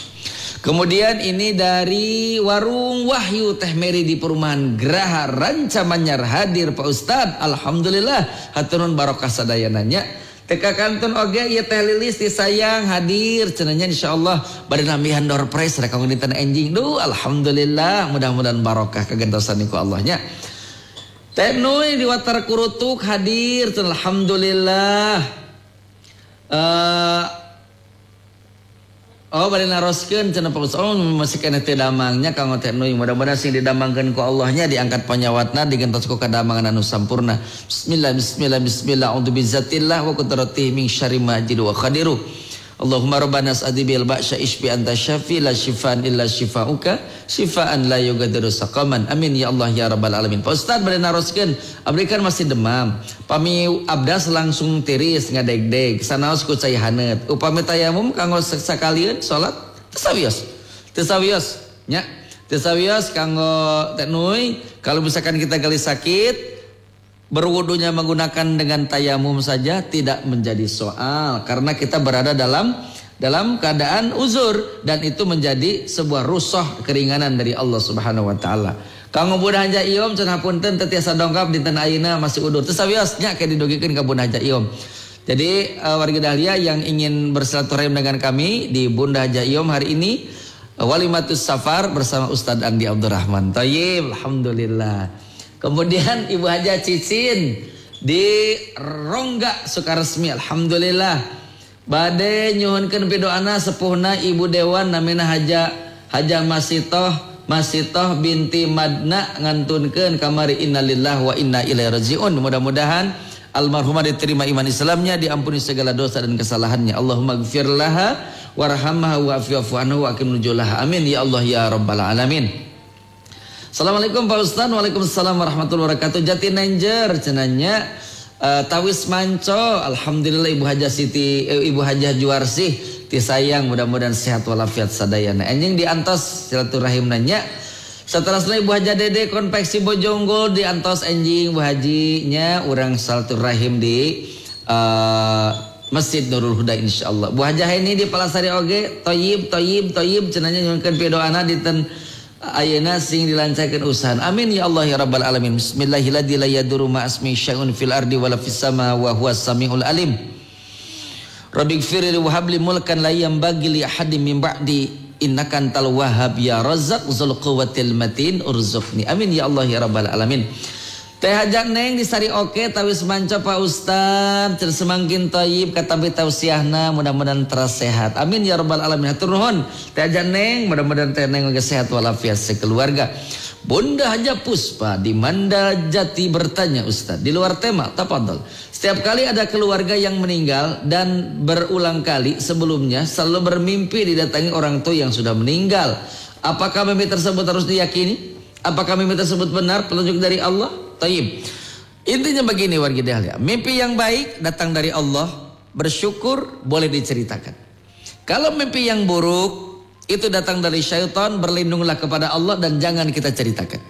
Kemudian ini dari Warung Wahyu Teh Meri di Perumahan Geraha Ranca Manyar hadir Pak Ustad. Alhamdulillah haturun barokah sadayananya. Teka kantun oge ieu Teh Lilis disayang hadir cenanya insyaallah bade nambihan door prize rek kanggo dinten enjing. Duh alhamdulillah mudah-mudahan barokah kagentosan ku Allahnya. Teh Nuy di Watar Kurutuk hadir alhamdulillah. Bari naroskeun cenah Pak Ustaz masih kena teu damangnya kanggo Teh Nuy, mudah-mudahan sing didamangkeun ku Allahnya diangkat panyawatna digentos ku kadamangan anu sampurna. Bismillah a'udzu bizzatillah wa qudratihi min syarri ma ajidu wa qadiru. Allahumma rabbana as'adi bil ba'sya ishfi anta syafi la shifaan illa shifauka shifaan la yughadiru saqaman. Amin ya Allah ya rabbal alamin. Pak Ustaz bade naroskeun abdi kan masih demam. Pami abdas langsung tiris ngadeg-deg sanaos ku cai haneut. Upami tayamum kanggo sakalian salat tesawios nya. Tesawios kanggo Teh Nuy kalau misalkan kita gelis sakit berwudunya menggunakan dengan tayamum saja tidak menjadi soal karena kita berada dalam keadaan uzur dan itu menjadi sebuah rukhsah keringanan dari Allah Subhanahu wa taala. Kanggo Bunda Haja Iom cenah punten teu tiasa dongkap dinten ayeuna masih udur. Teu sawios nya ke didogikeun ka Bunda Haja Iom. Jadi warga Dahlia yang ingin bersilaturahim dengan kami di Bunda Haja Iom hari ini Walimatus Safar bersama Ustadz Andi Abdurrahman. Thayyib, alhamdulillah. Kemudian Ibu Haja Cicin di Rongga Sukaresmi, alhamdulillah. Bade nyuhunkeun pidoana sepuhna Ibu Dewan namina Haja Masitoh binti Madna ngantunkeun kamari innalillahi wa inna ilaihi rajiun. Mudah-mudahan almarhumah diterima iman Islamnya, diampuni segala dosa dan kesalahannya. Allahumma gfir laha warhamha wa'afi'afu anhu wa akim nujulaha. Amin ya Allah ya rabbal alamin. Assalamualaikum Pak Ustaz. Waalaikumsalam warahmatullahi wabarakatuh. Jatinenger cenanya Tawis Manco. Alhamdulillah Ibu Hajah Juarsih disayang, mudah-mudahan sehat walafiat sadayana. Anjing diantos silaturahim nanya. Setelah Ibu Haja Dede konveksi Bojonggol diantos anjing Bu Hajinya urang silaturahim di Masjid Nurul Huda insyaallah. Bu Haja ini di Palasari oge toyib cenanya nyuhunkeun pidoana dinten ayeuna sing dilancarkeun usaha. Amin ya Allah ya rabbal alamin. Bismillahirrahmanirrahim. La yadurru ma asmi syai'un fil ardi wala fis sama wa huwas samiul alim. Rabbighfirli wa habli mulkan la yanbaghi li ahadin min ba'di innaka antal wahhab ya razzaq dzul quwwatil matin urzuqni. Amin ya Allah ya rabbal alamin. Teh Haja Neng di Sari Oke Tawis Manco Pak Ustaz cer semangkin thayyib katabi tausiahna mudah-mudahan terus sehat. Amin ya rabbal alamin. Hatur nuhun Teh Haja Neng, mudah-mudahan Teh Neng geus sehat walafiat sekeluarga. Bunda Haja Puspa di Mandal Jati bertanya Ustaz, di luar tema, tafadhol. Setiap kali ada keluarga yang meninggal dan berulang kali sebelumnya selalu bermimpi didatangi orang tua yang sudah meninggal. Apakah mimpi tersebut harus diyakini? Apakah mimpi tersebut benar petunjuk dari Allah? Taib. Intinya begini warga Dahlia, mimpi yang baik datang dari Allah, bersyukur boleh diceritakan. Kalau mimpi yang buruk itu datang dari syaitan, berlindunglah kepada Allah dan jangan kita ceritakan.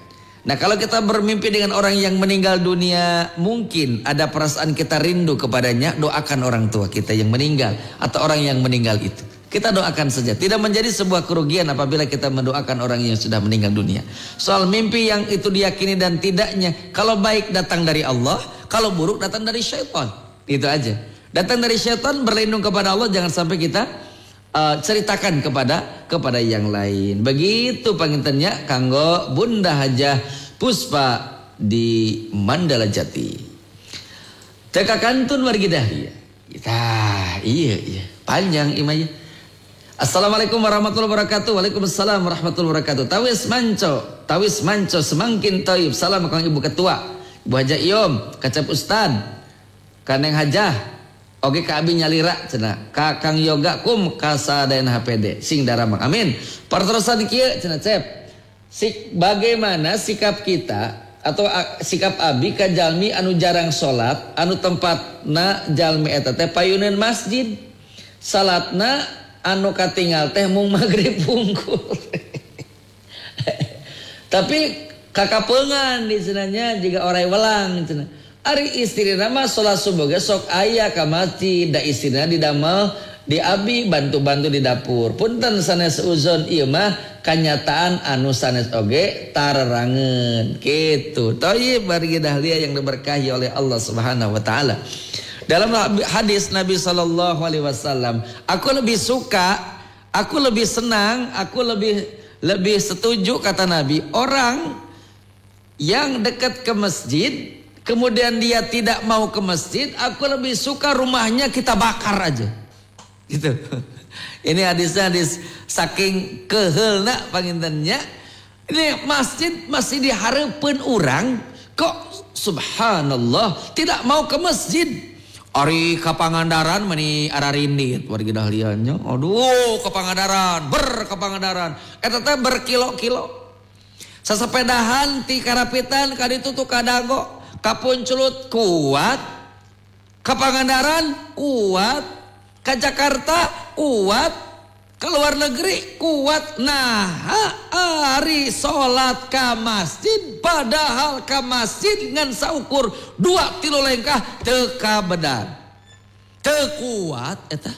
Nah kalau kita bermimpi dengan orang yang meninggal dunia, mungkin ada perasaan kita rindu kepadanya, doakan orang tua kita yang meninggal atau orang yang meninggal itu. Kita doakan saja. Tidak menjadi sebuah kerugian apabila kita mendoakan orang yang sudah meninggal dunia. Soal mimpi yang itu diyakini dan tidaknya, kalau baik datang dari Allah, kalau buruk datang dari syaitan. Itu aja. Datang dari syaitan, berlindung kepada Allah, jangan sampai kita ceritakan kepada yang lain. Begitu pangintennya kanggo Bunda Haja Puspa di Mandala Jati. Teka kantun wargi Dahlia. Iya. Panjang imanya. Assalamualaikum warahmatullahi wabarakatuh. Waalaikumsalam warahmatullahi wabarakatuh. Tawis Manco semangkin thayyib. Salam kang Ibu Ketua, Ibu Haja Iom, Kacap Ustad, Kaneng Hajah, oge ka abi nyalira cenah. Ka Kang Yoga kum kasadayan HPD sing daramang. Amin. Parterosan kieu cenah Cep. Bagaimana sikap kita atau sikap abi ka jalmi anu jarang salat, anu tempatna jalmi eta teh payuneun masjid. Salatna anu katinggal teh mung magrib pungkul. Tapi kakapeungan di cenanya jika orai welang cenah. Ari istrina mah salat subuh ge sok aya ka masjid, da istrina didamel di abi bantu-bantu di dapur. Punten sanes uzon ieu mah kanyataan anu sanes oge tarerangeun kitu. Thayyib wargi Dahlia yang diberkahi oleh Allah Subhanahu wa taala. Dalam hadis Nabi SAW, aku lebih suka, aku lebih senang, aku lebih setuju kata Nabi, orang yang dekat ke masjid, kemudian dia tidak mau ke masjid, aku lebih suka rumahnya kita bakar aja. Gitu. Ini hadisnya hadis saking keheulna pangintennya. Ini masjid masih dihareupeun urang, kok subhanallah tidak mau ke masjid. Ari ka Pangandaran meni ararindit wargi Dahlianya. Aduh ke Pangandaran, ke Pangandaran. Eta teh berkilo-kilo. Sasepedahan ti Karapitan ka ditu tu Kadago, ka Punculut kuat. Ka Pangandaran kuat. Ka Jakarta kuat. Ke luar negeri kuat. Nah, ari salat ka masjid padahal ka masjid ngan saukur 2 3 lengkah teu kabedan. Teu kuat eta.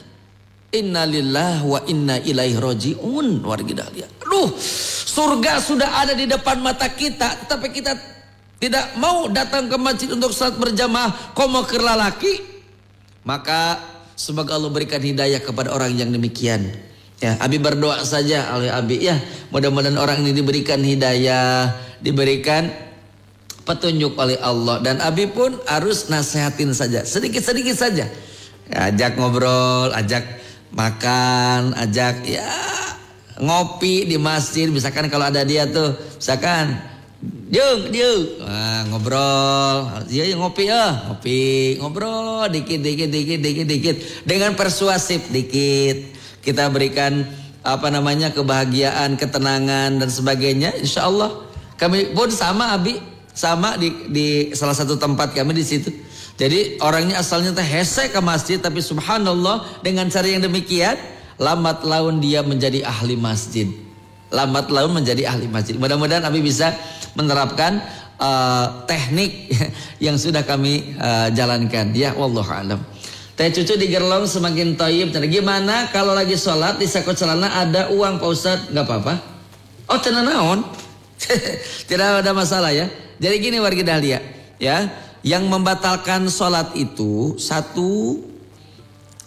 Inna lillahi wa inna ilaihi raji'un. Warga dahlia. Aduh, surga sudah ada di depan mata kita, tapi kita tidak mau datang ke masjid untuk salat berjamaah. Kau mau ke lalaki? Maka semoga Allah berikan hidayah kepada orang yang demikian. Ya, Abi berdoa saja oleh Abi, ya, mudah-mudahan orang ini diberikan hidayah, diberikan petunjuk oleh Allah. Dan Abi pun harus nasihatin saja, sedikit-sedikit saja. Ya, ajak ngobrol, ajak makan, ajak ya ngopi di masjid. Misalkan kalau ada dia tuh, misalkan Jung, ngobrol, ya ngopi ya, ngopi, ngobrol dikit, dengan persuasif dikit. Kita berikan kebahagiaan, ketenangan dan sebagainya. Insya Allah kami pun sama Abi, sama di salah satu tempat kami di situ. Jadi orangnya asalnya teh hese ke masjid, tapi subhanallah dengan cara yang demikian lambat laun dia menjadi ahli masjid. Lambat laun menjadi ahli masjid. Mudah-mudahan Abi bisa menerapkan teknik yang sudah kami jalankan. Ya wallahu alam. Teh cucu di Gerlong semakin toyib. Gimana kalau lagi sholat di sakut celana ada uang Pak Ustadz? Gak apa-apa. Oh cenah naon? Tidak ada masalah ya. Jadi gini warga dahlia, ya. Yang membatalkan sholat itu satu,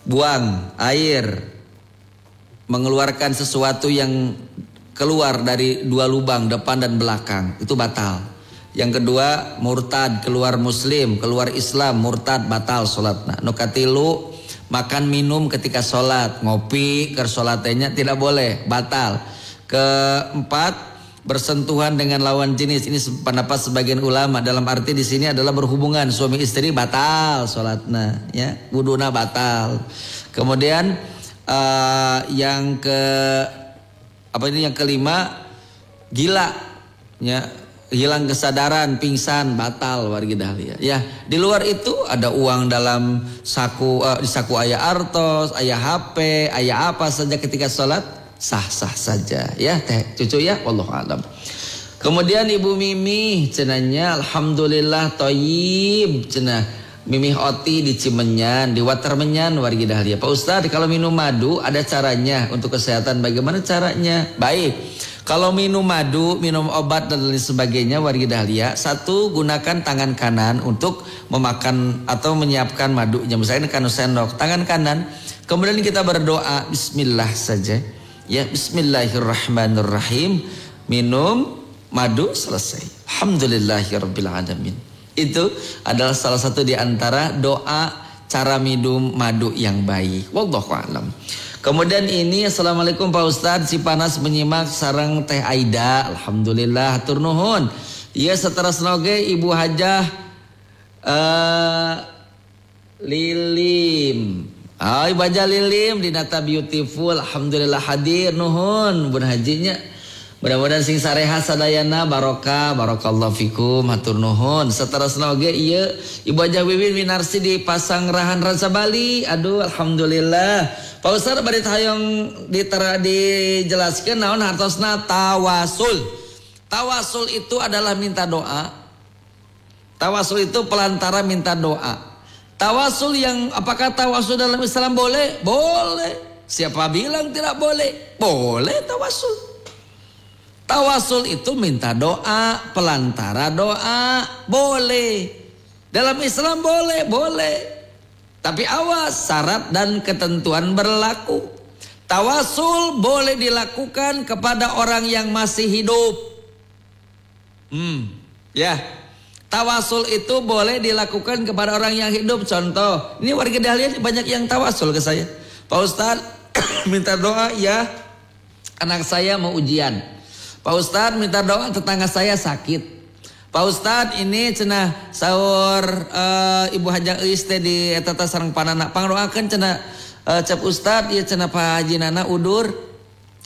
buang air, mengeluarkan sesuatu yang keluar dari dua lubang depan dan belakang, itu batal. Yang kedua, murtad, keluar muslim, keluar Islam, murtad, batal sholatnya. Nukatilu, makan minum ketika sholat, ngopi ke sholatnya tidak boleh, batal. Keempat, bersentuhan dengan lawan jenis, ini pendapat sebagian ulama, dalam arti di sini adalah berhubungan suami istri, batal sholatna, ya, wuduna batal. Kemudian yang kelima, gila, ya, hilang kesadaran, pingsan, batal warga dahlia. Ya, di luar itu ada uang dalam saku, di saku ayah artos, ayah HP, ayah apa saja ketika sholat, sah-sah saja ya teh cucu ya, wallahu alam. Kemudian Ibu Mimi cenanya alhamdulillah toyib, cenah Mimi Oti di Cimenyan, di Watermenyan warga dahlia. Pak Ustadz, kalau minum madu ada caranya untuk kesehatan, bagaimana caranya? Baik, kalau minum madu, minum obat dan lain sebagainya warga dahlia, satu, gunakan tangan kanan untuk memakan atau menyiapkan madunya, misalnya kanu sendok tangan kanan. Kemudian kita berdoa bismillah saja. Ya, bismillahirrahmanirrahim. Minum madu, selesai. Alhamdulillahirabbil alamin. Itu adalah salah satu di antara doa cara minum madu yang baik. Wallahu a'lam. Kemudian ini, assalamualaikum Pak Ustadz, Cipanas menyimak sarang Teh Aida. Alhamdulillah, hatur nuhun. Iya, setelah senoge Ibu Hajah Lilim. Baca Lilim di Nata Beautiful. Alhamdulillah hadir nuhun Bun Hajinya. Mudah-mudahan sing sareha sadayana barokah, barakallahu fikum, hatur nuhun. Setelah senoge ieu Ibu Hajah Wiwin Winarsi di Pasangrahan Rasa Bali. Aduh alhamdulillah. Pak Ustadz bari hayang dijelaskeun naon hartosna tawasul. Tawasul itu adalah minta doa. Tawasul itu pelantara minta doa. Tawasul yang, apakah tawasul dalam Islam boleh? Boleh. Siapa bilang tidak boleh? Boleh tawasul. Tawasul itu minta doa, pelantara doa, boleh. Dalam Islam boleh, boleh. Tapi awas, syarat dan ketentuan berlaku. Tawasul boleh dilakukan kepada orang yang masih hidup. Ya. Tawasul itu boleh dilakukan kepada orang yang hidup. Contoh, ini warga dahlia banyak yang tawasul ke saya. Pak Ustadz, minta doa ya, anak saya mau ujian. Pak Ustadz, minta doa tetangga saya sakit. Pak Ustadz, ini cenah sahur Ibu Hajah Eis teh di etata sareng panana. Pangdoakeun cenah cep Ustadz, ya cenah Pak Haji Nana udur.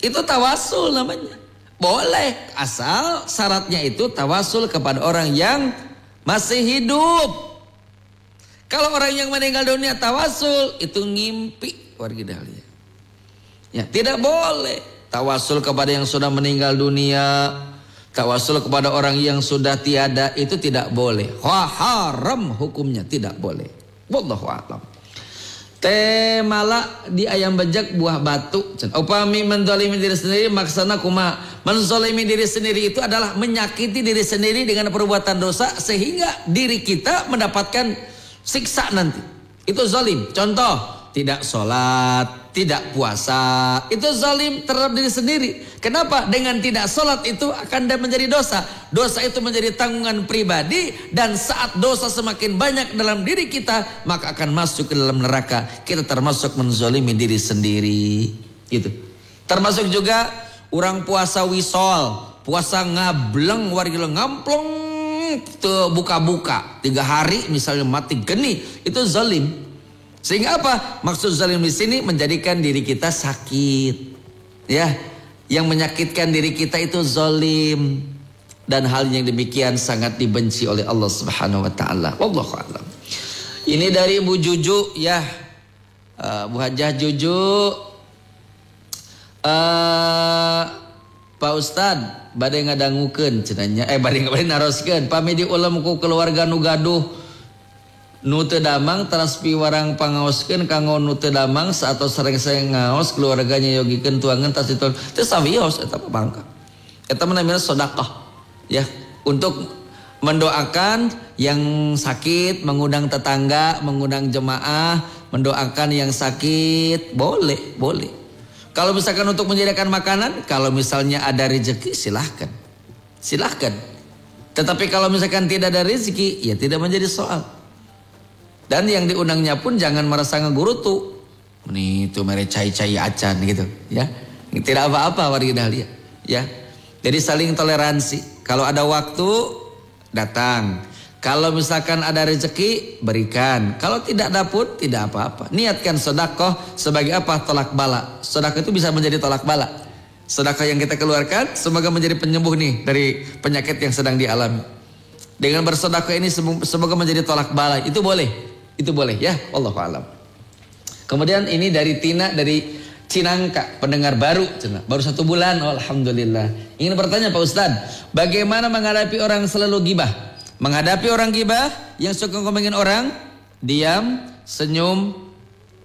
Itu tawasul namanya. Boleh, asal syaratnya itu tawasul kepada orang yang masih hidup. Kalau orang yang meninggal dunia tawasul, itu ngimpi warga dahlia. Ya, tidak boleh tawasul kepada yang sudah meninggal dunia. Tawasul kepada orang yang sudah tiada, itu tidak boleh. Haram hukumnya, tidak boleh. Wallahu a'lam. Teh malak di ayam bejak buah batu. Upami menzalimi diri sendiri maksana kumaha. Menzalimi diri sendiri itu adalah menyakiti diri sendiri dengan perbuatan dosa sehingga diri kita mendapatkan siksa nanti. Itu zalim. Contoh, tidak sholat, tidak puasa, itu zalim terhadap diri sendiri. Kenapa? Dengan tidak sholat itu akan menjadi dosa. Dosa itu menjadi tanggungan pribadi, dan saat dosa semakin banyak dalam diri kita, maka akan masuk ke dalam neraka. Kita termasuk menzalimi diri sendiri. Gitu. Termasuk juga orang puasa wisol, puasa ngableng, warga ngamplong, buka-buka 3 hari misalnya mati geni, itu zalim. Sehingga apa? Maksud zalim di sini menjadikan diri kita sakit. Ya, yang menyakitkan diri kita itu zalim, dan hal yang demikian sangat dibenci oleh Allah Subhanahu wa taala. Wallahu a'lam. Ini dari Bu Juju ya. Bu Hajah Juju. Pak Ustad, bade ngadangukeun cenanya. Bade naroskeun. Pami di ulam ku keluarga nu gaduh nu teu damang teras piwarang pangaoskeun kanggo nu teu damang saatau sareng-sareng ngaos keluarganya yogikeun tuangan tas ditol teu sawios eta pangka. Eta mah namina sedekah ya, untuk mendoakan yang sakit, mengundang tetangga, mengundang jemaah, mendoakan yang sakit, boleh. Kalau misalkan untuk menyediakan makanan, kalau misalnya ada rezeki silahkan. Tetapi kalau misalkan tidak ada rezeki, ya tidak menjadi soal. Dan yang diundangnya pun jangan merasa ngegurutu. Nih itu mere cai-cai acan gitu ya. Tidak apa-apa warga dahlia ya. Jadi saling toleransi. Kalau ada waktu datang. Kalau misalkan ada rezeki berikan. Kalau tidak ada pun tidak apa-apa. Niatkan sedekah sebagai apa? Tolak bala. Sedekah itu bisa menjadi tolak bala. Sedekah yang kita keluarkan semoga menjadi penyembuh nih dari penyakit yang sedang dialami. Dengan bersedekah ini semoga menjadi tolak bala. Itu boleh ya, wallahu a'lam. Kemudian ini dari Tina dari Cinangka, pendengar baru, baru 1 bulan, oh, alhamdulillah. Ingin bertanya Pak Ustadz, bagaimana menghadapi orang selalu gibah? Menghadapi orang gibah yang suka ngomongin orang, diam, senyum,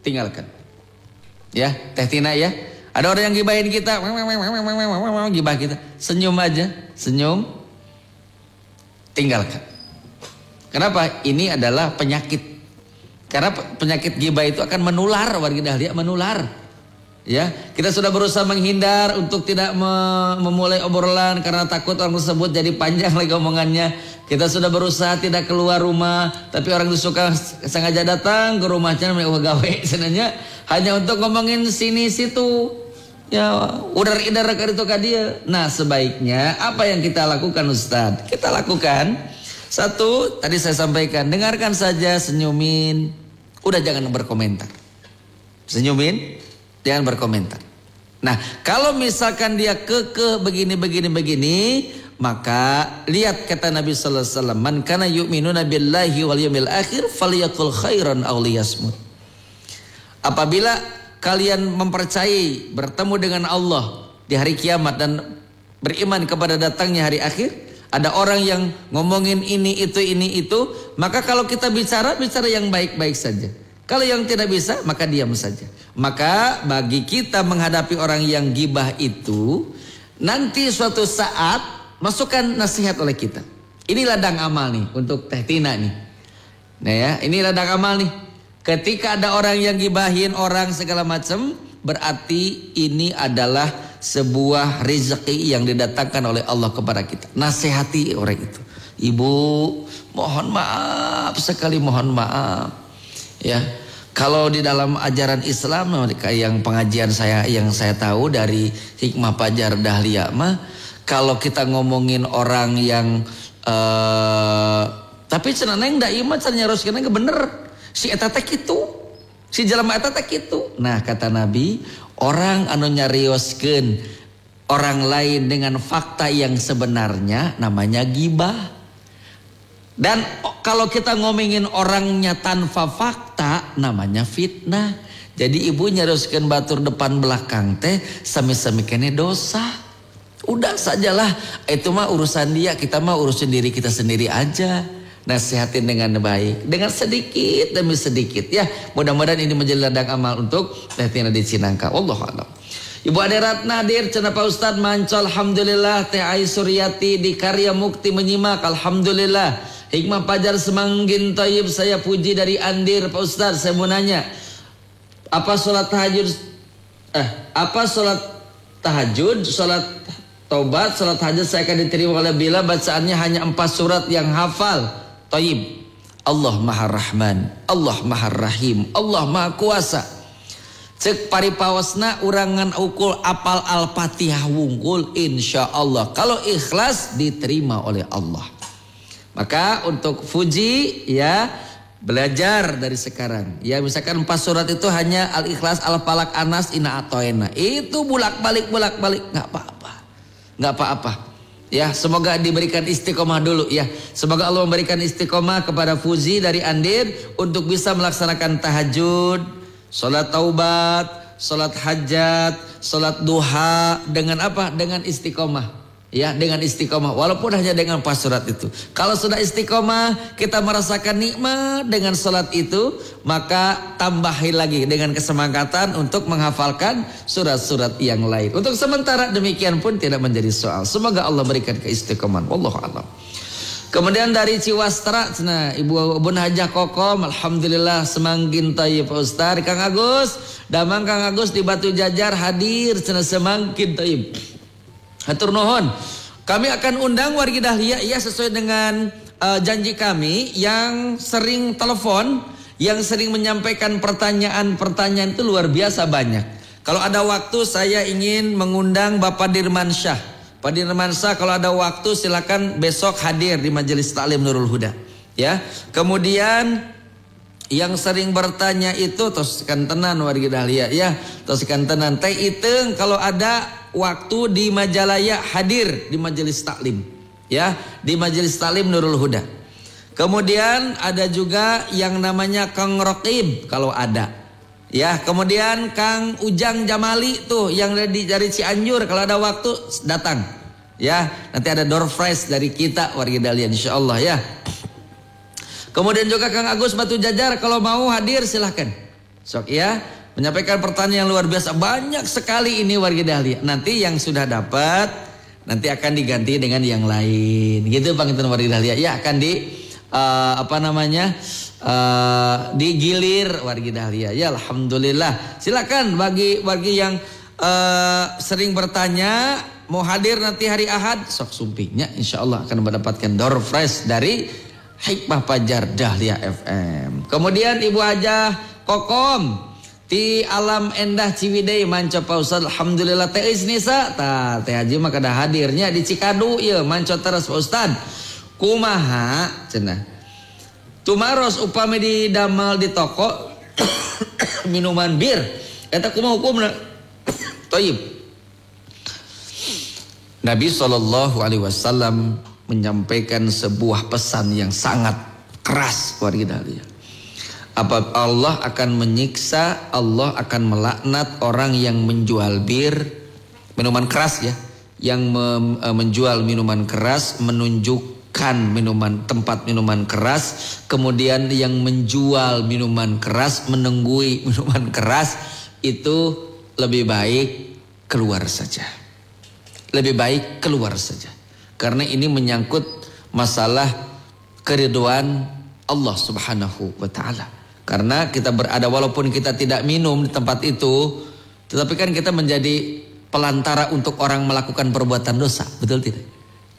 tinggalkan. Ya, Teh Tina ya. Ada orang yang gibahin kita, gibah kita, senyum aja, tinggalkan. Kenapa? Ini adalah penyakit. Karena penyakit gibah itu akan menular, warga dahlia menular. Ya, kita sudah berusaha menghindar untuk tidak memulai obrolan karena takut orang tersebut jadi panjang lagi omongannya. Kita sudah berusaha tidak keluar rumah, tapi orang itu suka sengaja datang ke rumahnya gawe senanya hanya untuk ngomongin sini situ. Ya, udar-idar itu ka dia. Nah, sebaiknya apa yang kita lakukan Ustadz? Kita lakukan satu, tadi saya sampaikan, dengarkan saja, senyumin, udah jangan berkomentar. Senyumin, jangan berkomentar. Nah, kalau misalkan dia kekeh begini, maka lihat kata Nabi sallallahu alaihi wasallam, "Man kana yu'minuna billahi wal yawmil akhir falyaqul khairan aw liyasmut." Apabila kalian mempercayai bertemu dengan Allah di hari kiamat dan beriman kepada datangnya hari akhir, ada orang yang ngomongin ini itu, maka kalau kita bicara yang baik-baik saja. Kalau yang tidak bisa, maka diam saja. Maka bagi kita menghadapi orang yang gibah itu, nanti suatu saat masukkan nasihat oleh kita. Ini ladang amal nih untuk Teh Tina nih. Nah ya, ini ladang amal nih. Ketika ada orang yang gibahin orang segala macam, berarti ini adalah sebuah rezeki yang didatangkan oleh Allah kepada kita. Nasihati orang itu. Ibu, mohon maaf sekali, mohon maaf. Ya, kalau di dalam ajaran Islam yang pengajian yang saya tahu dari Hikmah Pajar Dahlia mah, kalau kita ngomongin orang yang tapi cenah neng da ieu mah cenah nyaroskeun ge bener. Si eta teh kitu. Si jelema eta teh kitu. Nah, kata Nabi, orang anu nyarioskeun orang lain dengan fakta yang sebenarnya namanya gibah. Dan kalau kita ngomongin orangnya tanpa fakta namanya fitnah. Jadi ibu nyarioskeun batur depan belakang teh sami-sami kene dosa. Udah sajalah, itu mah urusan dia, kita mah urusin diri kita sendiri aja. nasihatin dengan baik, dengan sedikit demi sedikit ya. Mudah-mudahan ini menjadi ladang amal untuk Tina di Cinangka. Wallahu a'lam. Ibu Ade Ratna hadir cenah Pak Ustad Mancol, alhamdulillah. Teh Ai Suryati di Karya Mukti menyimak, alhamdulillah. Hikmah Pajar Semanggin Thayyib, saya puji dari Andir. Pak Ustad, saya mau nanya, apa sholat tahajud, sholat taubat, sholat hajat saya akan diterima oleh bila bacaannya hanya 4 surat yang hafal. Thayyib. Allah Maha Rahman, Allah Maha Rahim, Allah Maha Kuasa. Cek paripawasna urangan ukul apal Al-Fatihah wungkul, insya Allah kalau ikhlas diterima oleh Allah. Maka untuk Fuji ya, belajar dari sekarang ya, misalkan 4 surat itu hanya Al-Ikhlas, Al-Falaq, Anas, Inna Atoena, itu bolak-balik nggak apa-apa ya. Semoga diberikan istiqomah dulu ya. Semoga Allah memberikan istiqomah kepada Fuji dari Andir untuk bisa melaksanakan tahajud, sholat taubat, sholat hajat, sholat duha dengan apa? Dengan istiqomah. Ya, dengan istiqomah. Walaupun hanya dengan 4 surat itu. Kalau sudah istiqomah, kita merasakan nikmat dengan sholat itu, maka tambahi lagi dengan kesemangatan untuk menghafalkan surat-surat yang lain. Untuk sementara demikian pun tidak menjadi soal. Semoga Allah berikan keistiqomahan. Wallahu a'lam. Kemudian dari Ciwastra, nah, Ibu Bun Hajah Kokom, alhamdulillah Semanggin Thayyib Pak Ustaz. Kang Agus, damang Kang Agus di Batu Jajar hadir cenah Semanggin Thayyib. Hatur nuhun. Kami akan undang wargi Dahlia ya, sesuai dengan janji kami yang sering telepon, yang sering menyampaikan pertanyaan-pertanyaan itu luar biasa banyak. Kalau ada waktu saya ingin mengundang Bapak Dirmansyah. Pak Dirmansyah kalau ada waktu silakan besok hadir di Majelis Taklim Nurul Huda ya. Kemudian yang sering bertanya itu toskan tenan wargi Dahlia ya, toskan tenan teh iteng kalau ada waktu di Majalaya hadir di Majelis Taklim ya, di Majelis Taklim Nurul Huda. Kemudian ada juga yang namanya Kang Raqib kalau ada ya. Kemudian Kang Ujang Jamali tuh yang dari Cianjur, kalau ada waktu datang ya. Nanti ada door prize dari kita warga Dahlia insyaallah ya. Kemudian juga Kang Agus Batu Jajar kalau mau hadir silahkan sok ya, menyampaikan pertanyaan yang luar biasa. Banyak sekali ini warga Dahlia. Nanti yang sudah dapat nanti akan diganti dengan yang lain gitu Panginten warga Dahlia ya, akan di digilir wargi Dahlia ya. Alhamdulillah, silakan bagi yang sering bertanya mau hadir nanti hari Ahad sok sumpinya, insyaallah akan mendapatkan door prize dari Hikmah Pajar Dahlia FM. Kemudian Ibu Hajah Kokom di Alam Endah Ciwidey manco Pak Ustaz, alhamdulillah. Teh Isnisa teh Haji mah kada hadirnya di Cikadu ya, manco terus Pak Ustaz. Kumaha cenah tumaros upami di damal di toko minuman bir eta kumaha hukumna? Thayyib. Nabi SAW menyampaikan sebuah pesan yang sangat keras warga Dahlia. Apa Allah akan menyiksa, Allah akan melaknat orang yang menjual bir, minuman keras ya, yang menjual minuman keras, menunjuk tempat minuman keras, kemudian yang menjual minuman keras, menenggui minuman keras, itu lebih baik keluar saja. Lebih baik keluar saja. Karena ini menyangkut masalah keridhaan Allah Subhanahu wa taala. Karena kita berada, walaupun kita tidak minum di tempat itu, tetapi kan kita menjadi pelantara untuk orang melakukan perbuatan dosa, betul tidak?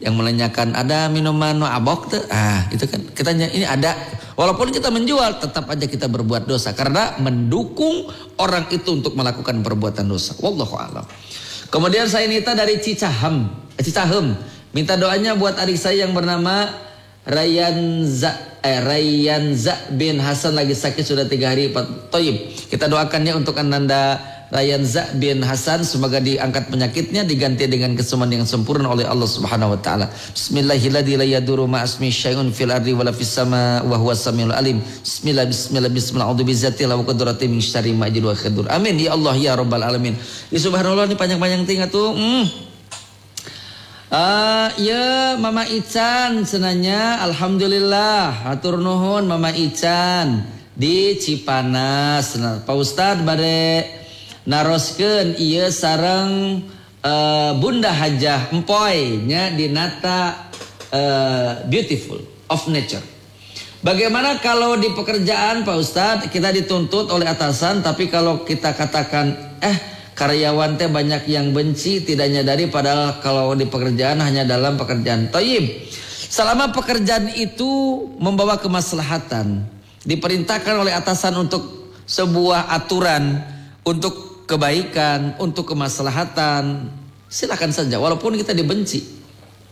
Yang menanyakan ada minuman abok tuh, itu kan kita ini ada, walaupun kita menjual tetap aja kita berbuat dosa karena mendukung orang itu untuk melakukan perbuatan dosa. Wallahu a'lam. Kemudian saya Nita dari Cicahem, minta doanya buat adik saya yang bernama Rayanza bin Hasan, lagi sakit sudah 3 hari. Thayyib. Kita doakannya untuk Ananda Rayanza bin Hasan, semoga diangkat penyakitnya, diganti dengan kesembuhan yang sempurna oleh Allah Subhanahu wa taala. Bismillahirrahmanirrahim. La yadurru ma asmi syai'un fil ardi wala fis sama wa huwas samiul alim. Bismillah a'udzu bizzatil wa qudrati min syarri ma yajid wa khadur. Amin ya Allah ya rabbal alamin. Ya subhanallah, ini panjang-panjang tinggal tuh. Ya Mama Ican senanya alhamdulillah hatur nuhun Mama Ican di Cipanas. Nah, Pak Ustad bade naroskeun ieu sareng Bunda Hajah Empoy nya di Nata Beautiful of Nature. Bagaimana kalau di pekerjaan Pak Ustadz kita dituntut oleh atasan, tapi kalau kita katakan karyawan teh banyak yang benci, tidak nyadari padahal kalau di pekerjaan hanya dalam pekerjaan. Thayyib. Selama pekerjaan itu membawa kemaslahatan, diperintahkan oleh atasan untuk sebuah aturan, untuk kebaikan, untuk kemaslahatan, silakan saja walaupun kita dibenci.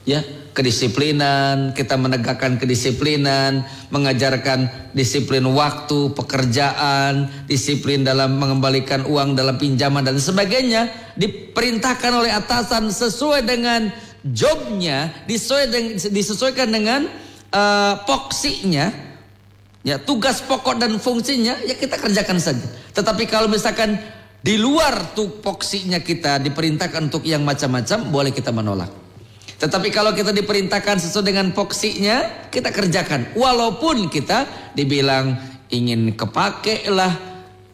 Ya, kedisiplinan, kita menegakkan kedisiplinan, mengajarkan disiplin waktu, pekerjaan, disiplin dalam mengembalikan uang dalam pinjaman dan sebagainya, diperintahkan oleh atasan sesuai dengan jobnya, disesuaikan dengan poksinya, ya tugas pokok dan fungsinya, ya kita kerjakan saja. Tetapi kalau misalkan di luar tuh poksinya kita diperintahkan untuk yang macam-macam, boleh kita menolak. Tetapi kalau kita diperintahkan sesuai dengan poksinya, kita kerjakan. Walaupun kita dibilang ingin kepake lah,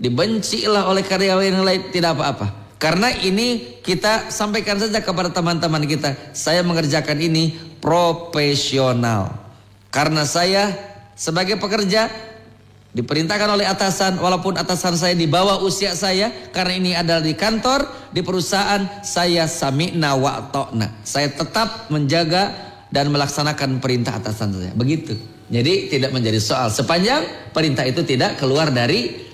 dibenci lah oleh karyawan yang lain, tidak apa-apa. Karena ini kita sampaikan saja kepada teman-teman kita, saya mengerjakan ini profesional. Karena saya sebagai pekerja diperintahkan oleh atasan, walaupun atasan saya di bawah usia saya, karena ini adalah di kantor, di perusahaan, saya sami'na wa ta'na. Saya tetap menjaga dan melaksanakan perintah atasan saya. Begitu. Jadi tidak menjadi soal sepanjang perintah itu tidak keluar dari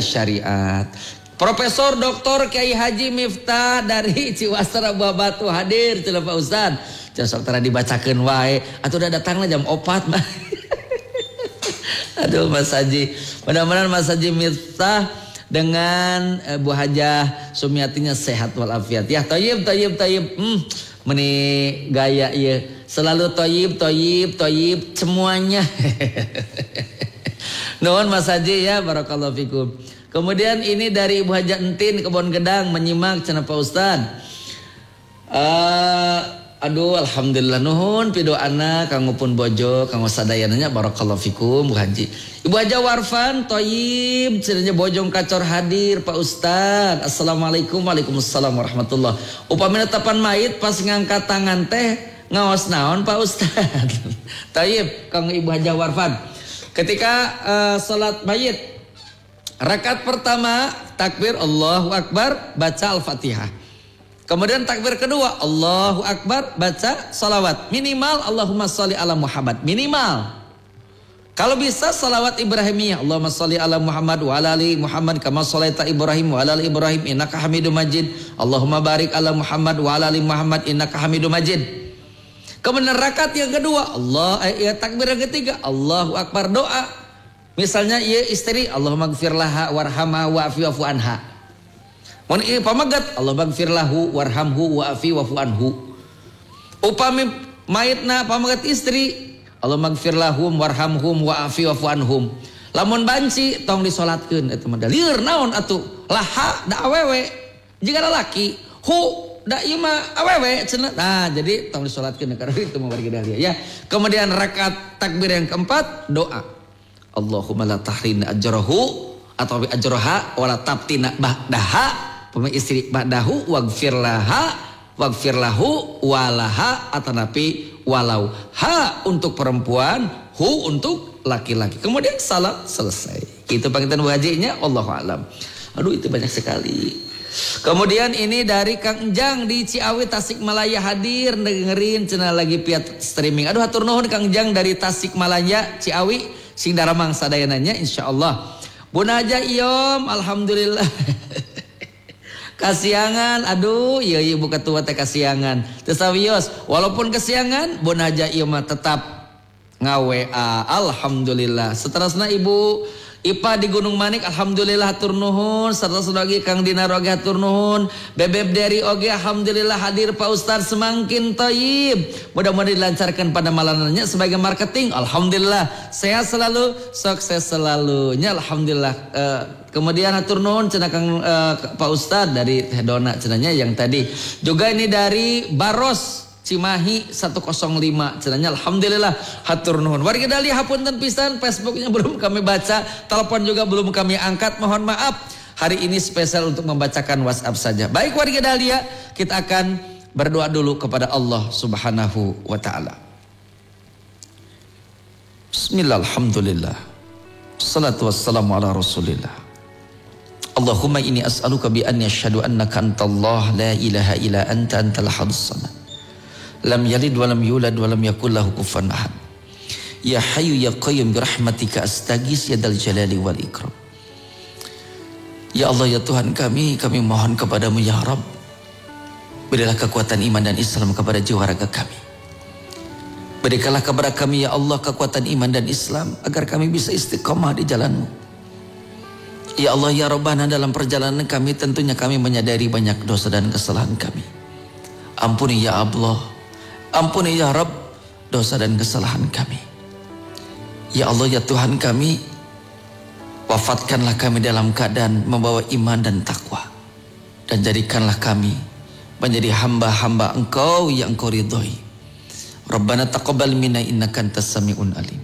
syariat. Profesor Dr. Kiai Haji Miftah dari Ciwastra Buah Batu hadir cenah Pak Ustad. Jasa tara dibacakeun wae, atuh udah datanglah jam 4 mah. Aduh Mas Haji, mudah-mudahan Mas Haji Miftah dengan Bu Hajah Sumiatinya sehat walafiat. Ya thayyib. Meni gaya ya. Selalu thayyib semuanya. Nuhun Mas Haji ya, barakallahu fikum. Kemudian ini dari Ibu Hajah Entin Kebon Gedang menyimak cenah Pak Ustad. Aduh alhamdulillah nuhun pidoana kanggo pun bojo kanggo sadayananya barakallahu fikum Bu Haji. Ibu Hajah Warfan thayyib cenanya bojong kacor hadir Pak Ustad. Assalamualaikum waalaikumsalam warahmatullah. Upami netapan mayit pas ngangkat tangan teh ngaos naon Pak Ustad. Thayyib kanggo Ibu Hajah Warfan. Ketika salat mayit rakaat pertama takbir Allahu Akbar baca Al-Fatihah. Kemudian takbir kedua Allahu Akbar baca salawat. Minimal Allahumma sholli ala Muhammad. Minimal. Kalau bisa salawat Ibrahimiyah. Allahumma sholli ala Muhammad wa ala ali Muhammad kama sholaita Ibrahim wa ala ali Ibrahim innaka Hamidum Majid. Allahumma barik ala Muhammad wa ala ali Muhammad innaka Hamidum Majid. Kemudian rakaat yang kedua takbir yang ketiga Allahu Akbar doa. Misalnya ya istri Allahumma gfir laha warhamha wa'afu anha. Mun ieu pamagat Allah bagfir lahu warhamhu wa'afi wa'fu anhu. Upami mayitna pamagat istri Allah magfir lahum warhamhum wa'afi wa'fu anhum. Lamun banci tong disolatkeun eta mah lieur naon atuh laha da awewe jika laki hu da ieu mah awewe cenah. Nah jadi tong disolatkeun karena itu mah bari ya. Kemudian rakaat takbir yang keempat doa Allahumma la tahrin ajrahu atau bi ajraha wala tabtina ba'daha. Pemain istri ba'dahu waghfir lahu walaha atanapi walau ha untuk perempuan hu untuk laki-laki. Kemudian salat selesai. Itu panggilan wajinya Allahu a'lam. Aduh itu banyak sekali. Kemudian ini dari Kang Jang di Ciawi Tasikmalaya hadir dengerin cenah lagi via streaming. Aduh hatur nuhun Kang Jang dari Tasikmalaya Ciawi sing daramang sadayananya insyaallah. Bun Haja Iom alhamdulillah. Kasiangan, aduh, iya ibu ketua teh kasiangan. Tesawios, walaupun kasiangan, Bun Haja ieu mah tetap ngaWA. Alhamdulillah. Seterusna Ibu Ipa di Gunung Manik, alhamdulillah hatur nuhun. Serta lagi Kang Dinar oge hatur nuhun. Bebeb Deri oge alhamdulillah hadir Pak Ustaz semakin thayyib. Mudah-mudahan dilancarkan pada malamnya sebagai marketing. Alhamdulillah sehat selalu, sukses selalu. Nya alhamdulillah. Kemudian hatur nuhun cenah Kang Pak Ustaz dari Teh Dona cenahnya yang tadi. Juga ini dari Baros Cimahi 105 cenanya. Alhamdulillah hatur nuhun. Warga Dahlia hapunten pisan, Facebooknya belum kami baca, telepon juga belum kami angkat, mohon maaf. Hari ini spesial untuk membacakan WhatsApp saja. Baik warga Dahlia, kita akan berdoa dulu kepada Allah Subhanahu wa taala. Bismillah, alhamdulillah. Salatu wassalamu ala Rasulillah. Allahumma inni as'aluka bi anni asyhadu annaka antallah la ilaha illa anta antal ahadus samad. Lam yalid walam yulad walam yakul lahu kufuwan ahad. Ya hayyu ya qayyum bi rahmatika astaghis ya dal jalali wal ikram. Ya Allah ya Tuhan kami mohon kepadamu ya Rabb. Berilah kekuatan iman dan Islam kepada jiwa raga kami. Berikanlah kepada kami ya Allah kekuatan iman dan Islam agar kami bisa istiqomah di jalan-Mu. Ya Allah ya Rabbana, dalam perjalanan kami tentunya kami menyadari banyak dosa dan kesalahan kami. Ampuni ya Allah. Ampuni ya Rabb dosa dan kesalahan kami. Ya Allah ya Tuhan kami, wafatkanlah kami dalam keadaan membawa iman dan takwa. Dan jadikanlah kami menjadi hamba-hamba Engkau yang Engkau ridhoi. Rabbana taqabbal minna innaka antas sami'un alim.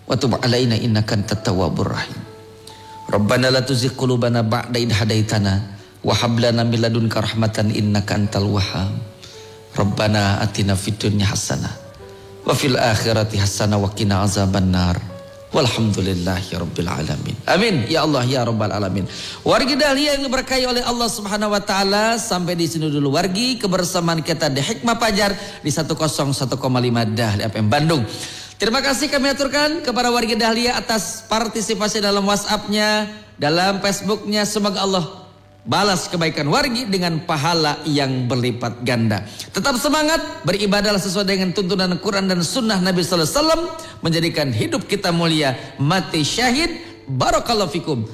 Wa tub 'alaina innaka antat tawwabur rahim. Rabbana la tuzigh qulubana ba'da idh hadaitana wa hab lana min ladunka rahmatan innaka antal wahhab. Rabbana atina fid dunya hasanah wa fil akhirati hasanah wa qina azabannar. Walhamdulillahi rabbil alamin. Amin ya Allah ya rabbal alamin. Wargi Dahlia yang diberkahi oleh Allah Subhanahu wa taala, sampai di sini dulu wargi kebersamaan kita di Hikmah Fajar di 101,5 Dahlia FM Bandung. Terima kasih kami aturkan kepada wargi Dahlia atas partisipasi dalam WhatsApp-nya, dalam Facebook-nya. Semoga Allah balas kebaikan wargi dengan pahala yang berlipat ganda. Tetap semangat, beribadahlah sesuai dengan tuntunan Quran dan Sunnah Nabi Sallallahu Alaihi Wasallam, menjadikan hidup kita mulia, mati syahid. Barakallahu fikum.